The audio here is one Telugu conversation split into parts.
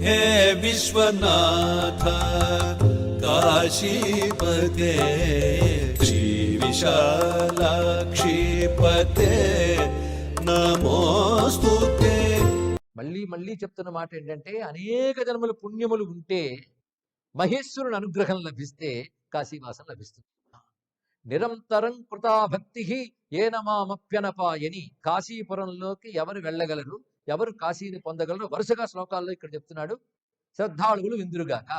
हे विश्वनाथ काशीपते श्री विशालाक्षीपते नमोस्तुते। మళ్ళీ మళ్ళీ చెప్తున్న మాట ఏంటంటే, అనేక జన్మల పుణ్యములు ఉంటే మహేశ్వరుని అనుగ్రహం లభిస్తే కాశీవాసం లభిస్తుంది. నిరంతరం కృతా భక్తి ఏనమామప్యనపాయని. కాశీపురంలోకి ఎవరు వెళ్ళగలరు, ఎవరు కాశీని పొందగలరు, వరుసగా శ్లోకాల్లో ఇక్కడ చెప్తున్నాడు. శ్రద్ధాళువులు విందురుగాక.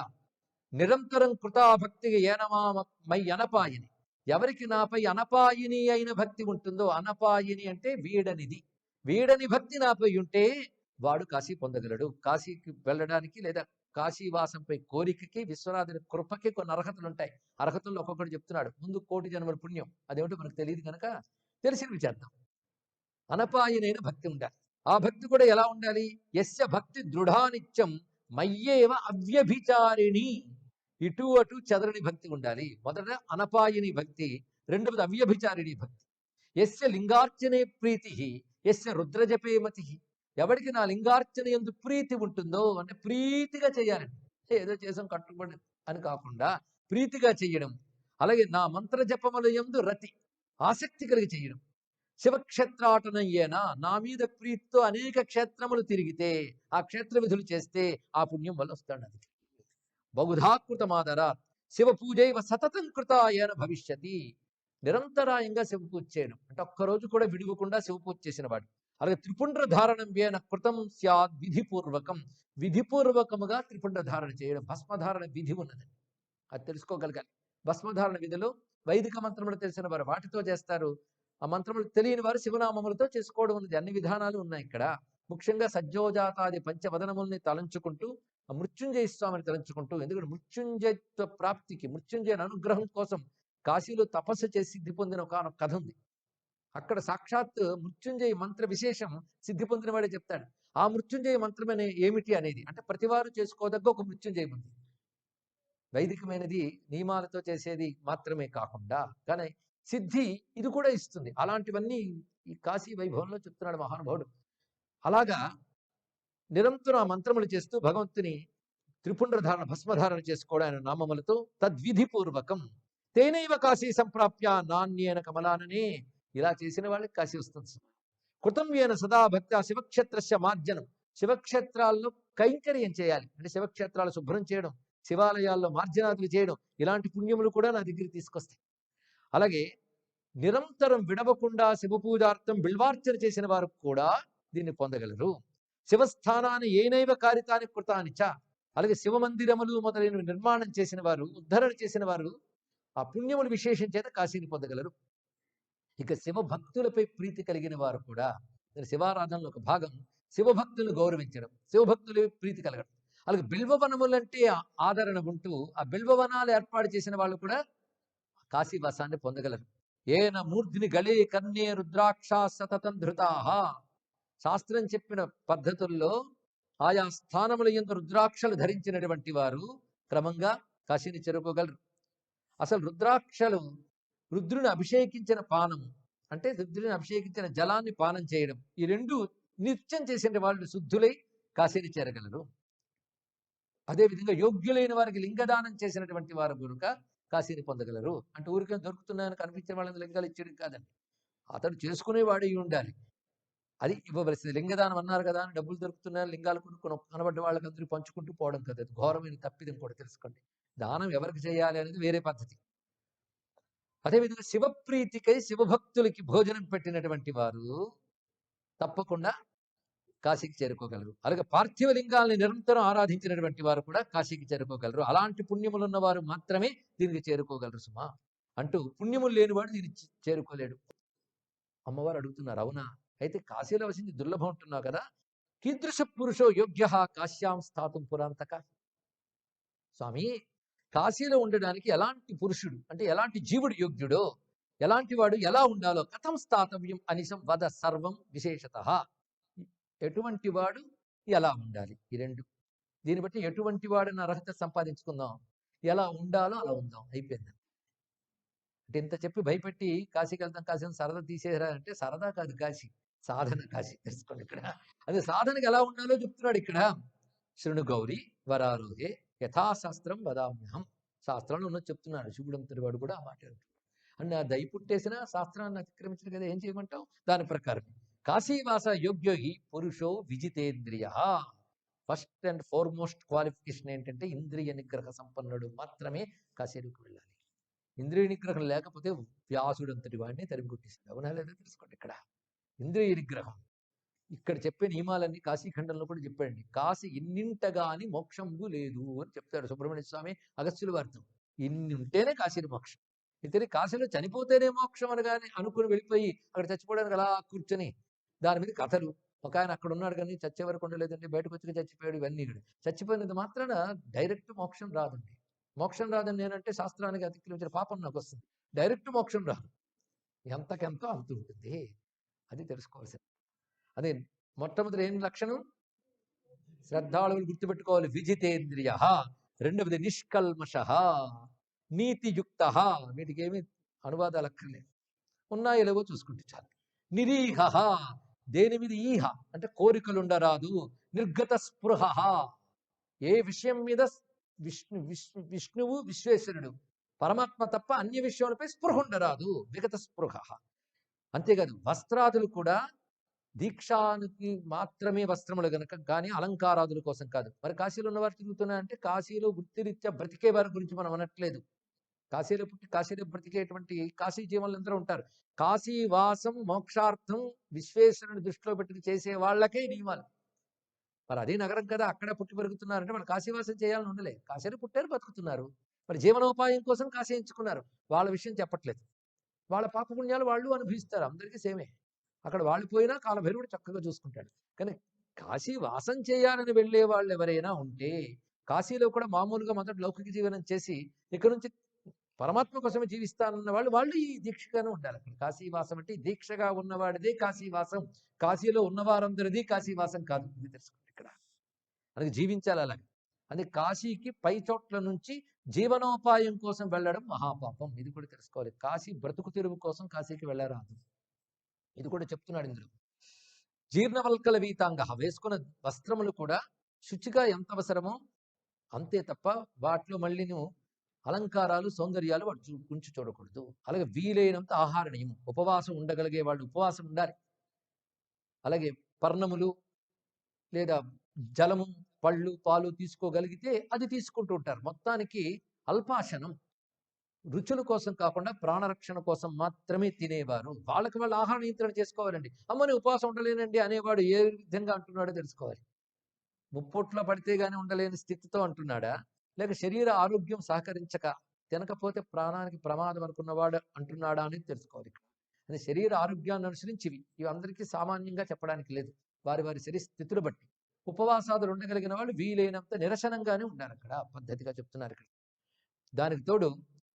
నిరంతరం కృతా భక్తి ఏనమామై అనపాయని. ఎవరికి నాపై అనపాయిని అయిన భక్తి ఉంటుందో, అనపాయిని అంటే వీడనిది, వీడని భక్తి నాపై ఉంటే వాడు కాశీ పొందగలడు. కాశీకి వెళ్ళడానికి లేదా కాశీవాసంపై కోరికకి విశ్వనాథుని కృపకి కొన్ని అర్హతలు ఉంటాయి. అర్హతల్లో ఒక్కొక్కటి చెప్తున్నాడు. ముందు 1,000,000 జన్మల పుణ్యం, అదేమిటో మనకు తెలియదు కనుక తెలిసినవి చేద్దాం. అనపాయనైన భక్తి ఉండాలి. ఆ భక్తి కూడా ఎలా ఉండాలి? యస్య భక్తి దృఢానిత్యం మయ్యేవ అవ్యభిచారిణి. ఇటు అటు చెదరని భక్తి ఉండాలి. మొదట అనపాయని భక్తి, రెండవది అవ్యభిచారిణి భక్తి. యస్య లింగార్చనే ప్రీతి యస్య రుద్రజపేమతి. ఎవరికి నా లింగార్చన యందు ప్రీతి ఉంటుందో, అంటే ప్రీతిగా చేయాలండి, ఏదో చేసాం కట్టుబడి అని కాకుండా ప్రీతిగా చెయ్యడం. అలాగే నా మంత్ర జపముల యందు రతి, ఆసక్తి కలిగి చేయడం. శివక్షేత్రాటనయ్యేనా, నా మీద ప్రీతితో అనేక క్షేత్రములు తిరిగితే, ఆ క్షేత్ర విధులు చేస్తే ఆ పుణ్యం వల్ల వస్తాడు. అది బహుధాకృతమాదరాత్ శివ పూజైవ సతతం కృతాయన భవిష్యతి. నిరంతరాయంగా శివ పూజ చేయడం అంటే ఒక్కరోజు కూడా విడివకుండా శివ పూజ చేసిన వాడు. అలాగే త్రిపుండ్ర ధారణం వేన కృతం స్యాద్ విధిపూర్వకం. విధిపూర్వకముగా త్రిపుండ్ర ధారణ చేయడం. భస్మధారణ విధి ఉన్నదండి, అది తెలుసుకోగలగాలి. భస్మధారణ విధిలో వైదిక మంత్రములు తెలిసిన వారు వాటితో చేస్తారు. ఆ మంత్రములు తెలియని వారు శివనామములతో చేసుకోవడం ఉన్నది. అన్ని విధానాలు ఉన్నాయి ఇక్కడ. ముఖ్యంగా సజ్జోజాతాది పంచవదనముల్ని తలంచుకుంటూ, ఆ మృత్యుంజయ స్వామిని తలంచుకుంటూ, ఎందుకంటే మృత్యుంజయత్వ ప్రాప్తికి, మృత్యుంజయ అనుగ్రహం కోసం కాశీలో తపస్సు చేసి సిద్ధి పొందిన ఒక కథ ఉంది. అక్కడ సాక్షాత్ మృత్యుంజయ మంత్ర విశేషం సిద్ధి పొందిన వాడే చెప్తాడు. ఆ మృత్యుంజయ మంత్రం ఏమిటి అనేది, అంటే ప్రతివారు చేసుకోదగ్గ ఒక మృత్యుంజయ మంత్రం. వైదికమైనది నియమాలతో చేసేది మాత్రమే కాకుండా కానీ సిద్ధి ఇది కూడా ఇస్తుంది. అలాంటివన్నీ ఈ కాశీ వైభవంలో చెప్తున్నాడు మహానుభావుడు. అలాగా నిరంతరం ఆ మంత్రములు చేస్తూ భగవంతుని త్రిపుండ్రధారణ భస్మధారణ చేసుకోవడం ఆయన నామములతో తద్విధిపూర్వకం. తేనైవ కాశీ సంప్రాప్య నాణ్యేన కమలాననే. ఇలా చేసిన వాళ్ళకి కాశీ వస్తుంది. కృతం వేన సదా భక్త శివక్షేత్రస్య మార్జనం. శివక్షేత్రాల్లో కైంకర్యం చేయాలి, అంటే శివక్షేత్రాలు శుభ్రం చేయడం, శివాలయాల్లో మార్జనాదులు చేయడం, ఇలాంటి పుణ్యములు కూడా నా దగ్గరికి తీసుకొస్తాయి. అలాగే నిరంతరం విడవకుండా శివపూజార్థం బిల్వార్చన చేసిన వారు కూడా దీన్ని పొందగలరు. శివస్థానాన్ని ఏనైవ కారితాని కృతానిచ. అలాగే శివమందిరములు మొదలైన నిర్మాణం చేసిన వారు, ఉద్ధరణ చేసిన వారు ఆ పుణ్యములు విశేషం చేత కాశీని పొందగలరు. ఇక శివభక్తులపై ప్రీతి కలిగిన వారు కూడా, శివారాధనలో ఒక భాగం శివభక్తులను గౌరవించడం, శివభక్తుల ప్రీతి కలగడం. అలాగే బిల్వవనములంటే ఆదరణ ఉంటూ ఆ బిల్వవనాలు ఏర్పాటు చేసిన వాళ్ళు కూడా కాశీవాసాన్ని పొందగలరు. ఏన మూర్ధిని గళే కన్యే రుద్రాక్ష సతతం ధృతాహ. శాస్త్రం చెప్పిన పద్ధతుల్లో ఆయా స్థానముల యందు రుద్రాక్షలు ధరించినటువంటి వారు క్రమంగా కాశీని చేరుకోగలరు. అసలు రుద్రాక్షలు రుద్రుని అభిషేకించిన పానము, అంటే రుద్రుని అభిషేకించిన జలాన్ని పానం చేయడం, ఈ రెండు నిత్యం చేసిన వాళ్ళు శుద్ధులై కాశీని చేరగలరు. అదేవిధంగా యోగ్యులైన వారికి లింగదానం చేసినటువంటి వారు కనుక కాశీని పొందగలరు. అంటే ఊరికే దొరుకుతున్నాయని కనిపించిన వాళ్ళని లింగాలు ఇచ్చేది కాదండి, అతడు చేసుకునేవాడే ఉండాలి. అది ఇవ్వవలసింది. లింగదానం అన్నారు కదా అని డబ్బులు దొరుకుతున్నాయని లింగాలు కొనుక్కొని కనబడ్డ వాళ్ళకందరూ పంచుకుంటూ పోవడం కదా, అది ఘోరమైన తప్పిదం కూడా తెలుసుకోండి. దానం ఎవరికి చేయాలి అనేది వేరే పద్ధతి. అదేవిధంగా శివప్రీతికై శివభక్తులకి భోజనం పెట్టినటువంటి వారు తప్పకుండా కాశీకి చేరుకోగలరు. అలాగే పార్థివ లింగాల్ని నిరంతరం ఆరాధించినటువంటి వారు కూడా కాశీకి చేరుకోగలరు. అలాంటి పుణ్యములున్న వారు మాత్రమే దీనికి చేరుకోగలరు సుమా అంటూ, పుణ్యములు లేనివాడు దీన్ని చేరుకోలేడు. అమ్మవారు అడుగుతున్నారు, అవునా, అయితే కాశీలో వసింది దుర్లభం ఉంటున్నావు కదా, కీదృశ పురుషో యోగ్య కాశ్యాం స్థాతుం పురాంతక. స్వామి, కాశీలో ఉండడానికి ఎలాంటి పురుషుడు, అంటే ఎలాంటి జీవుడు యోగ్యుడో, ఎలాంటి వాడు ఎలా ఉండాలో, కథం స్థాతవ్యం అనిశం వద సర్వం విశేషత. ఎటువంటి వాడు ఎలా ఉండాలి, ఈ రెండు. దీన్ని బట్టి ఎటువంటి వాడని అర్హత సంపాదించుకుందాం, ఎలా ఉండాలో అలా ఉందాం, అయిపోయింది. అంటే ఇంత చెప్పి భయపెట్టి కాశీకి వెళ్తాం, కాశీ సరదా తీసేరా అంటే సరదా కాదు కాశీ, సాధన కాశీ తెలుసుకోండి ఇక్కడ. అదే సాధనకి ఎలా ఉండాలో చెప్తున్నాడు ఇక్కడ. శృణు గౌరీ వరారోహే యథాశాస్త్రం వదామ్యహం. శాస్త్రంలో ఉన్నది చెప్తున్నాడు. శివుడంతటి వాడు కూడా ఆ మాట అంటాడు. అంటే ఆ దయ పుట్టేసిన శాస్త్రాన్ని అతిక్రమించిన కదా, ఏం చేయమంటావు? దాని ప్రకారం కాశీవాస యోగ్యోహి పురుషో విజితేంద్రియ. ఫస్ట్ అండ్ ఫార్మోస్ట్ క్వాలిఫికేషన్ ఏంటంటే ఇంద్రియ నిగ్రహ సంపన్నుడు మాత్రమే కాశీలోకి వెళ్ళాలి. ఇంద్రియ నిగ్రహం లేకపోతే వ్యాసుడు అంతటి వాడిని తరిమి కొట్టేశాడు. అవునా లేదా తెలుసుకోండి. ఇక్కడ ఇంద్రియ నిగ్రహం, ఇక్కడ చెప్పే నియమాలన్నీ కాశీఖండంలో కూడా చెప్పాడండి. కాశీ ఇన్నింటగాని మోక్షంబు లేదు అని చెప్తాడు సుబ్రహ్మణ్య స్వామి అగస్త్యుల వారితో. ఇన్ని ఉంటేనే కాశీని మోక్షం. ఇతని కాశీలో చనిపోతేనే మోక్షం అనగానే అనుకుని వెళ్ళిపోయి అక్కడ చచ్చిపోవడానికి అలా కూర్చొని దాని మీద కథలు. ఒక ఆయన అక్కడ ఉన్నాడు కానీ చచ్చే వరకు ఉండలేదండి, బయటకు వచ్చి చచ్చిపోయాడు, ఇవన్నీ చచ్చిపోయినది మాత్రాన డైరెక్ట్ మోక్షం రాదండి. మోక్షం రాదని నేనంటే శాస్త్రానికి అతిక్రమించిన పాపం నాకు వస్తుంది. డైరెక్ట్ మోక్షం రాదు, ఎంతకెంతో అంత ఉంటుంది. అది తెలుసుకోవాల్సింది. అదే మొట్టమొదటి ఏం లక్షణం? శ్రద్ధాళువులు గుర్తుపెట్టుకోవాలి. విజితేంద్రియ. రెండవది నిష్కల్మష, నీతియుక్త. వీటికి ఏమి అనువాదాలు అక్కర్లేదు, ఉన్నాయో లేవో చూసుకుంటే చాలు. నిరీహ, దేని మీద ఈహ అంటే కోరికలు ఉండరాదు. నిర్గత స్పృహ, ఏ విషయం మీద విష్ణువు విశ్వేశ్వరుడు పరమాత్మ తప్ప అన్య విషయాలపై స్పృహ ఉండరాదు. విగత స్పృహ. అంతేకాదు వస్త్రాదులు కూడా దీక్షానికి మాత్రమే వస్త్రములు గనక, కానీ అలంకారాదుల కోసం కాదు. మరి కాశీలో ఉన్నవారు తిరుగుతున్నారంటే కాశీలో వృత్తిరీత్యా బ్రతికే వారి గురించి మనం అనట్లేదు. కాశీలో పుట్టి కాశీలో బ్రతికేటువంటి కాశీ జీవనులు అందరూ ఉంటారు. కాశీ వాసం మోక్షార్థం విశ్వేశ్వరుని దృష్టిలో పెట్టి చేసే వాళ్ళకే నియమాలు. మరి అదే నగరం కదా, అక్కడ పుట్టి పెరుగుతున్నారంటే వాళ్ళు కాశీవాసం చేయాలని ఉండలే. కాశీలో పుట్టారు, బతుకుతున్నారు. మరి జీవనోపాయం కోసం కాశీ ఎంచుకున్నారు. వాళ్ళ విషయం చెప్పట్లేదు. వాళ్ళ పాపపుణ్యాలు వాళ్ళు అనుభవిస్తారు, అందరికీ సేమే. అక్కడ వాళ్ళు పోయినా కాలభైరవుడు చక్కగా చూసుకుంటాడు. కానీ కాశీ వాసం చేయాలని వెళ్ళే వాళ్ళు ఎవరైనా ఉంటే, కాశీలో కూడా మామూలుగా మొదటి లౌకిక జీవనం చేసి ఇక్కడ నుంచి పరమాత్మ కోసమే జీవిస్తానన్న వాళ్ళు ఈ దీక్షగానే ఉండాలి. అక్కడ కాశీవాసం అంటే దీక్షగా ఉన్నవాడిదే కాశీవాసం. కాశీలో ఉన్నవారందరిది కాశీవాసం కాదు. ఇది తెలుసుకోండి ఇక్కడ. అందుకే జీవించాలి అలాగే. అందుకే కాశీకి పై చోట్ల నుంచి జీవనోపాయం కోసం వెళ్ళడం మహాపాపం. ఇది కూడా తెలుసుకోవాలి. కాశీ బ్రతుకు తెరువు కోసం కాశీకి వెళ్ళరాదు. ఇది కూడా చెప్తున్నాడు ఇందులో. జీర్ణవల్కల వీతాంగ, వేసుకున్న వస్త్రములు కూడా శుచిగా ఎంత అవసరమో అంతే తప్ప వాటిలో మళ్ళీ నువ్వు అలంకారాలు సౌందర్యాలు వాడు ఉంచి చూడకూడదు. అలాగే వీలైనంత ఆహార నియమం. ఉపవాసం ఉండగలిగే వాళ్ళు ఉపవాసం ఉండాలి. అలాగే పర్ణములు లేదా జలము, పళ్ళు, పాలు తీసుకోగలిగితే అది తీసుకుంటూ ఉంటారు. మొత్తానికి అల్పాశనం, రుచుల కోసం కాకుండా ప్రాణరక్షణ కోసం మాత్రమే తినేవారు. వాళ్ళకి వాళ్ళు ఆహార నియంత్రణ చేసుకోవాలండి. అమ్మని ఉపవాసం ఉండలేనండి అనేవాడు ఏ విధంగా అంటున్నాడో తెలుసుకోవాలి. ముప్పొట్లో పడితే గానీ ఉండలేని స్థితితో అంటున్నాడా, లేక శరీర ఆరోగ్యం సహకరించక తినకపోతే ప్రాణానికి ప్రమాదం అనుకున్నవాడు అంటున్నాడా అనేది తెలుసుకోవాలి. అది శరీర ఆరోగ్యాన్ని అనుసరించి ఇవి అందరికీ సామాన్యంగా చెప్పడానికి లేదు. వారి వారి శరీర స్థితులు బట్టి ఉపవాసాదులు ఉండగలిగిన వాళ్ళు వీలైనంత నిరసనంగానే ఉండాలి. అక్కడ పద్ధతిగా చెప్తున్నారు ఇక్కడ. దానికి తోడు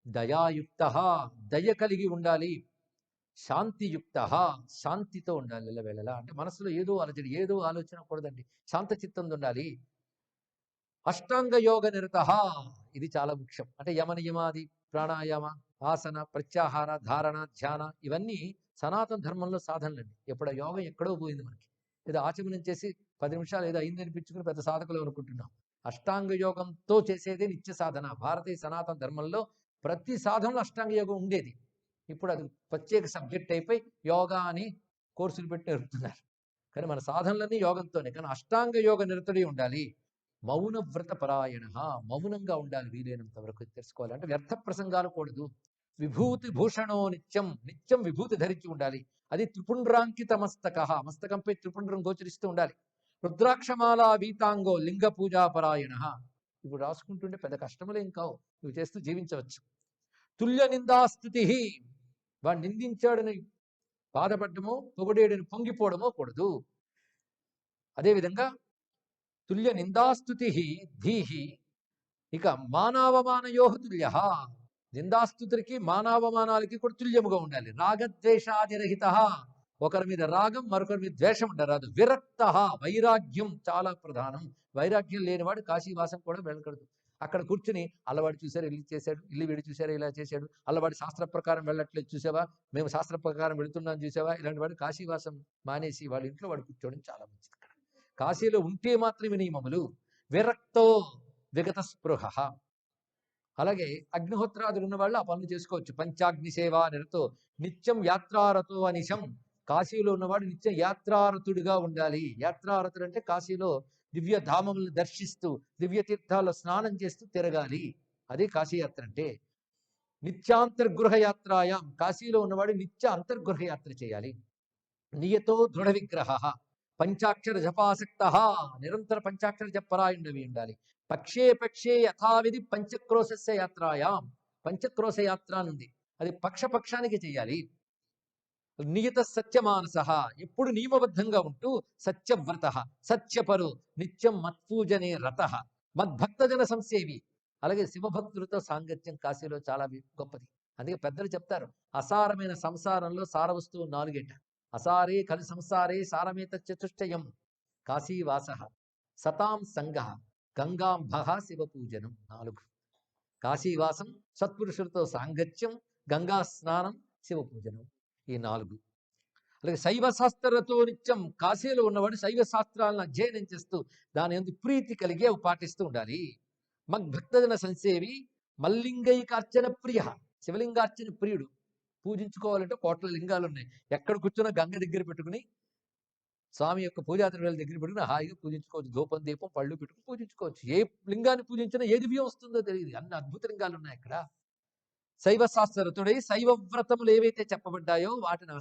దయాయుక్త, దయ కలిగి ఉండాలి. శాంతియుక్త, శాంతితో ఉండాలి వెళ్ళవేళలా. అంటే మనసులో ఏదో అలజడి, ఏదో ఆలోచన కూడదండి, శాంత చిత్తంతో ఉండాలి. అష్టాంగ యోగ నిరత, ఇది చాలా ముఖ్యం. అంటే యమ నియమాది, ప్రాణాయామ, ఆసన, ప్రత్యాహార, ధారణ, ధ్యాన ఇవన్నీ సనాతన ధర్మంలో సాధనలండి. ఎప్పుడు యోగం ఎక్కడో పోయింది మనకి. ఏదో ఆచమనం చేసి 10 నిమిషాలు ఏదో అయింది అనిపించుకుని పెద్ద సాధకులు అనుకుంటున్నాం. అష్టాంగ యోగంతో చేసేదే నిత్య సాధన. భారతీయ సనాతన ధర్మంలో ప్రతి సాధనలో అష్టాంగ యోగం ఉండేది. ఇప్పుడు అది ప్రత్యేక సబ్జెక్ట్ అయిపోయి యోగా అని కోర్సులు పెట్టి నేర్పుతున్నారు. కానీ మన సాధనలన్నీ యోగంతోనే. కానీ అష్టాంగ యోగ నిరతుడి ఉండాలి. మౌన వ్రత పరాయణ, మౌనంగా ఉండాలి వీలైనంత వరకు. తెలుసుకోవాలి. అంటే వ్యర్థ ప్రసంగాలు కూడదు. విభూతి భూషణో నిత్యం, నిత్యం విభూతి ధరించి ఉండాలి. అది త్రిపుండ్రాంకిత మస్తక, మస్తకంపై త్రిపుండ్రం గోచరిస్తూ ఉండాలి. రుద్రాక్షమాల వీతాంగో లింగ పూజా పరాయణ. ఇప్పుడు రాసుకుంటుంటే పెద్ద కష్టములేం కావు, ఇవి చేస్తూ జీవించవచ్చు. తుల్య నిందాస్తుతి, వాడు నిందించాడని బాధపడ్డమో పొగడేడని పొంగిపోవడమో కూడదు. అదేవిధంగా తుల్య నిందాస్తుతి ధీహి, ఇక మానవమానయో తుల్య, నిందాస్తుతులకి మానవమానాలకి కూడా తుల్యముగా ఉండాలి. రాగద్వేషాదిరహిత, ఒకరి మీద రాగం మరొకరి మీద ద్వేషం ఉండరాదు. విరక్త, వైరాగ్యం చాలా ప్రధానం. వైరాగ్యం లేనివాడు కాశీవాసం కూడా వెళ్ళకూడదు. అక్కడ కూర్చుని అల్లవాడు చూశారు ఇల్లు చేశాడు, ఇల్లు వీడు చూశారు ఇలా చేశాడు, అల్లవాడి శాస్త్ర ప్రకారం వెళ్ళట్లేదు చూసావా, మేము శాస్త్ర ప్రకారం వెళుతున్నాం చూసావా, ఇలాంటి వాడు కాశీవాసం మానేసి వాళ్ళ ఇంట్లో వాడు కూర్చోవడం చాలా మంచిది. కాశీలో ఉంటే మాత్రమే నియమములు, విరక్తో విగత స్పృహ. అలాగే అగ్నిహోత్రాదులు ఉన్న వాళ్ళు ఆ పనులు చేసుకోవచ్చు. పంచాగ్ని సేవ నిరతో నిత్యం యాత్రారతో అనిశం. కాశీలో ఉన్నవాడు నిత్యం యాత్రారతుడిగా ఉండాలి. యాత్రారతుడు అంటే కాశీలో దివ్య ధామములను దర్శిస్తూ దివ్య తీర్థాల్లో స్నానం చేస్తూ తిరగాలి. అదే కాశీయాత్ర అంటే. నిత్యాంతర్గృహ యాత్రాయాం, కాశీలో ఉన్నవాడు నిత్య అంతర్గృహ యాత్ర చేయాలి. నియతో దృఢ విగ్రహ పంచాక్షర జపాసక్త, నిరంతర పంచాక్షర జపరాయుండవి ఉండాలి. పక్షే పక్షే యథావిధి పంచక్రోశస్య యాత్రాయాం, పంచక్రోశ యాత్ర నుండి అది పక్షానికి చేయాలి. నియత సత్యమానస, ఎప్పుడు నియమబద్ధంగా ఉంటూ సత్యవ్రత సత్యపరు నిత్యం మత్పూజనే రత మద్భక్తజన సంసేవి. అలాగే శివభక్తులతో సాంగత్యం కాశీలో చాలా గొప్పది. అందుకే పెద్దలు చెప్తారు, అసారమైన సంసారంలో సారవస్తువు 4 అసారే కలి సంసారే సారమేత చతుష్టయం కాశీవాస సతాం సంగ గంగాంబ శివపూజనం. 4 కాశీవాసం, సత్పురుషులతో సాంగత్యం, గంగా స్నానం, శివపూజనం. ఈ 4. అలాగే శైవ శాస్త్రతో నిత్యం, కాశీలో ఉన్నవాడు శైవ శాస్త్రాలను అధ్యయనం చేస్తూ దాని యందు ప్రీతి కలిగి అవి పాటిస్తూ ఉండాలి. మగ్భక్తజన సంసేవి మల్లింగైకార్చన ప్రియ, శివలింగార్చన ప్రియుడు. పూజించుకోవాలంటే కోట్ల లింగాలు ఉన్నాయి. ఎక్కడ కూర్చున్నా గంగ దగ్గర పెట్టుకుని స్వామి యొక్క పూజా ద్రవ్యాల దగ్గర పెట్టుకుని హాయిగా పూజించుకోవచ్చు. ధూపం దీపం పళ్ళు పెట్టుకుని పూజించుకోవచ్చు. ఏ లింగాన్ని పూజించినా ఏ దివ్యం వస్తుందో తెలియదు. అన్ని అద్భుత లింగాలు ఉన్నాయి అక్కడ. శైవ శాస్త్రతుడై శైవ వ్రతములు ఏవైతే చెప్పబడ్డాయో వాటిని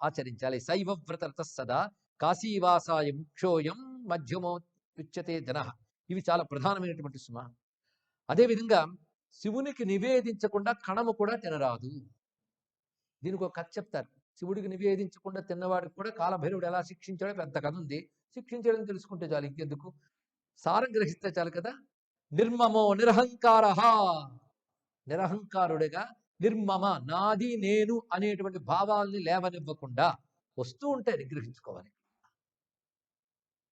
ఆచరించాలి. శైవ వ్రత సదా కాశీవాసాయ ముఖ్యోయం మధ్యమో ఉచ్యతే జన. ఇవి చాలా ప్రధానమైనటువంటి సుమ. అదేవిధంగా శివునికి నివేదించకుండా కణము కూడా తినరాదు. దీనికి ఒక కథ చెప్తారు. శివుడికి నివేదించకుండా తిన్నవాడికి కూడా కాలభైరవుడు ఎలా శిక్షించాడో పెద్ద కథ ఉంది. శిక్షించడం తెలుసుకుంటే చాలు, ఇంకెందుకు, సారం గ్రహిస్తే చాలు కదా. నిర్మమో నిరహంకార, నిరహంకారుడిగా నిర్మమ, నాది నేను అనేటువంటి భావాల్ని లేవనివ్వకుండా వస్తూ ఉంటే నిగ్రహించుకోవాలి.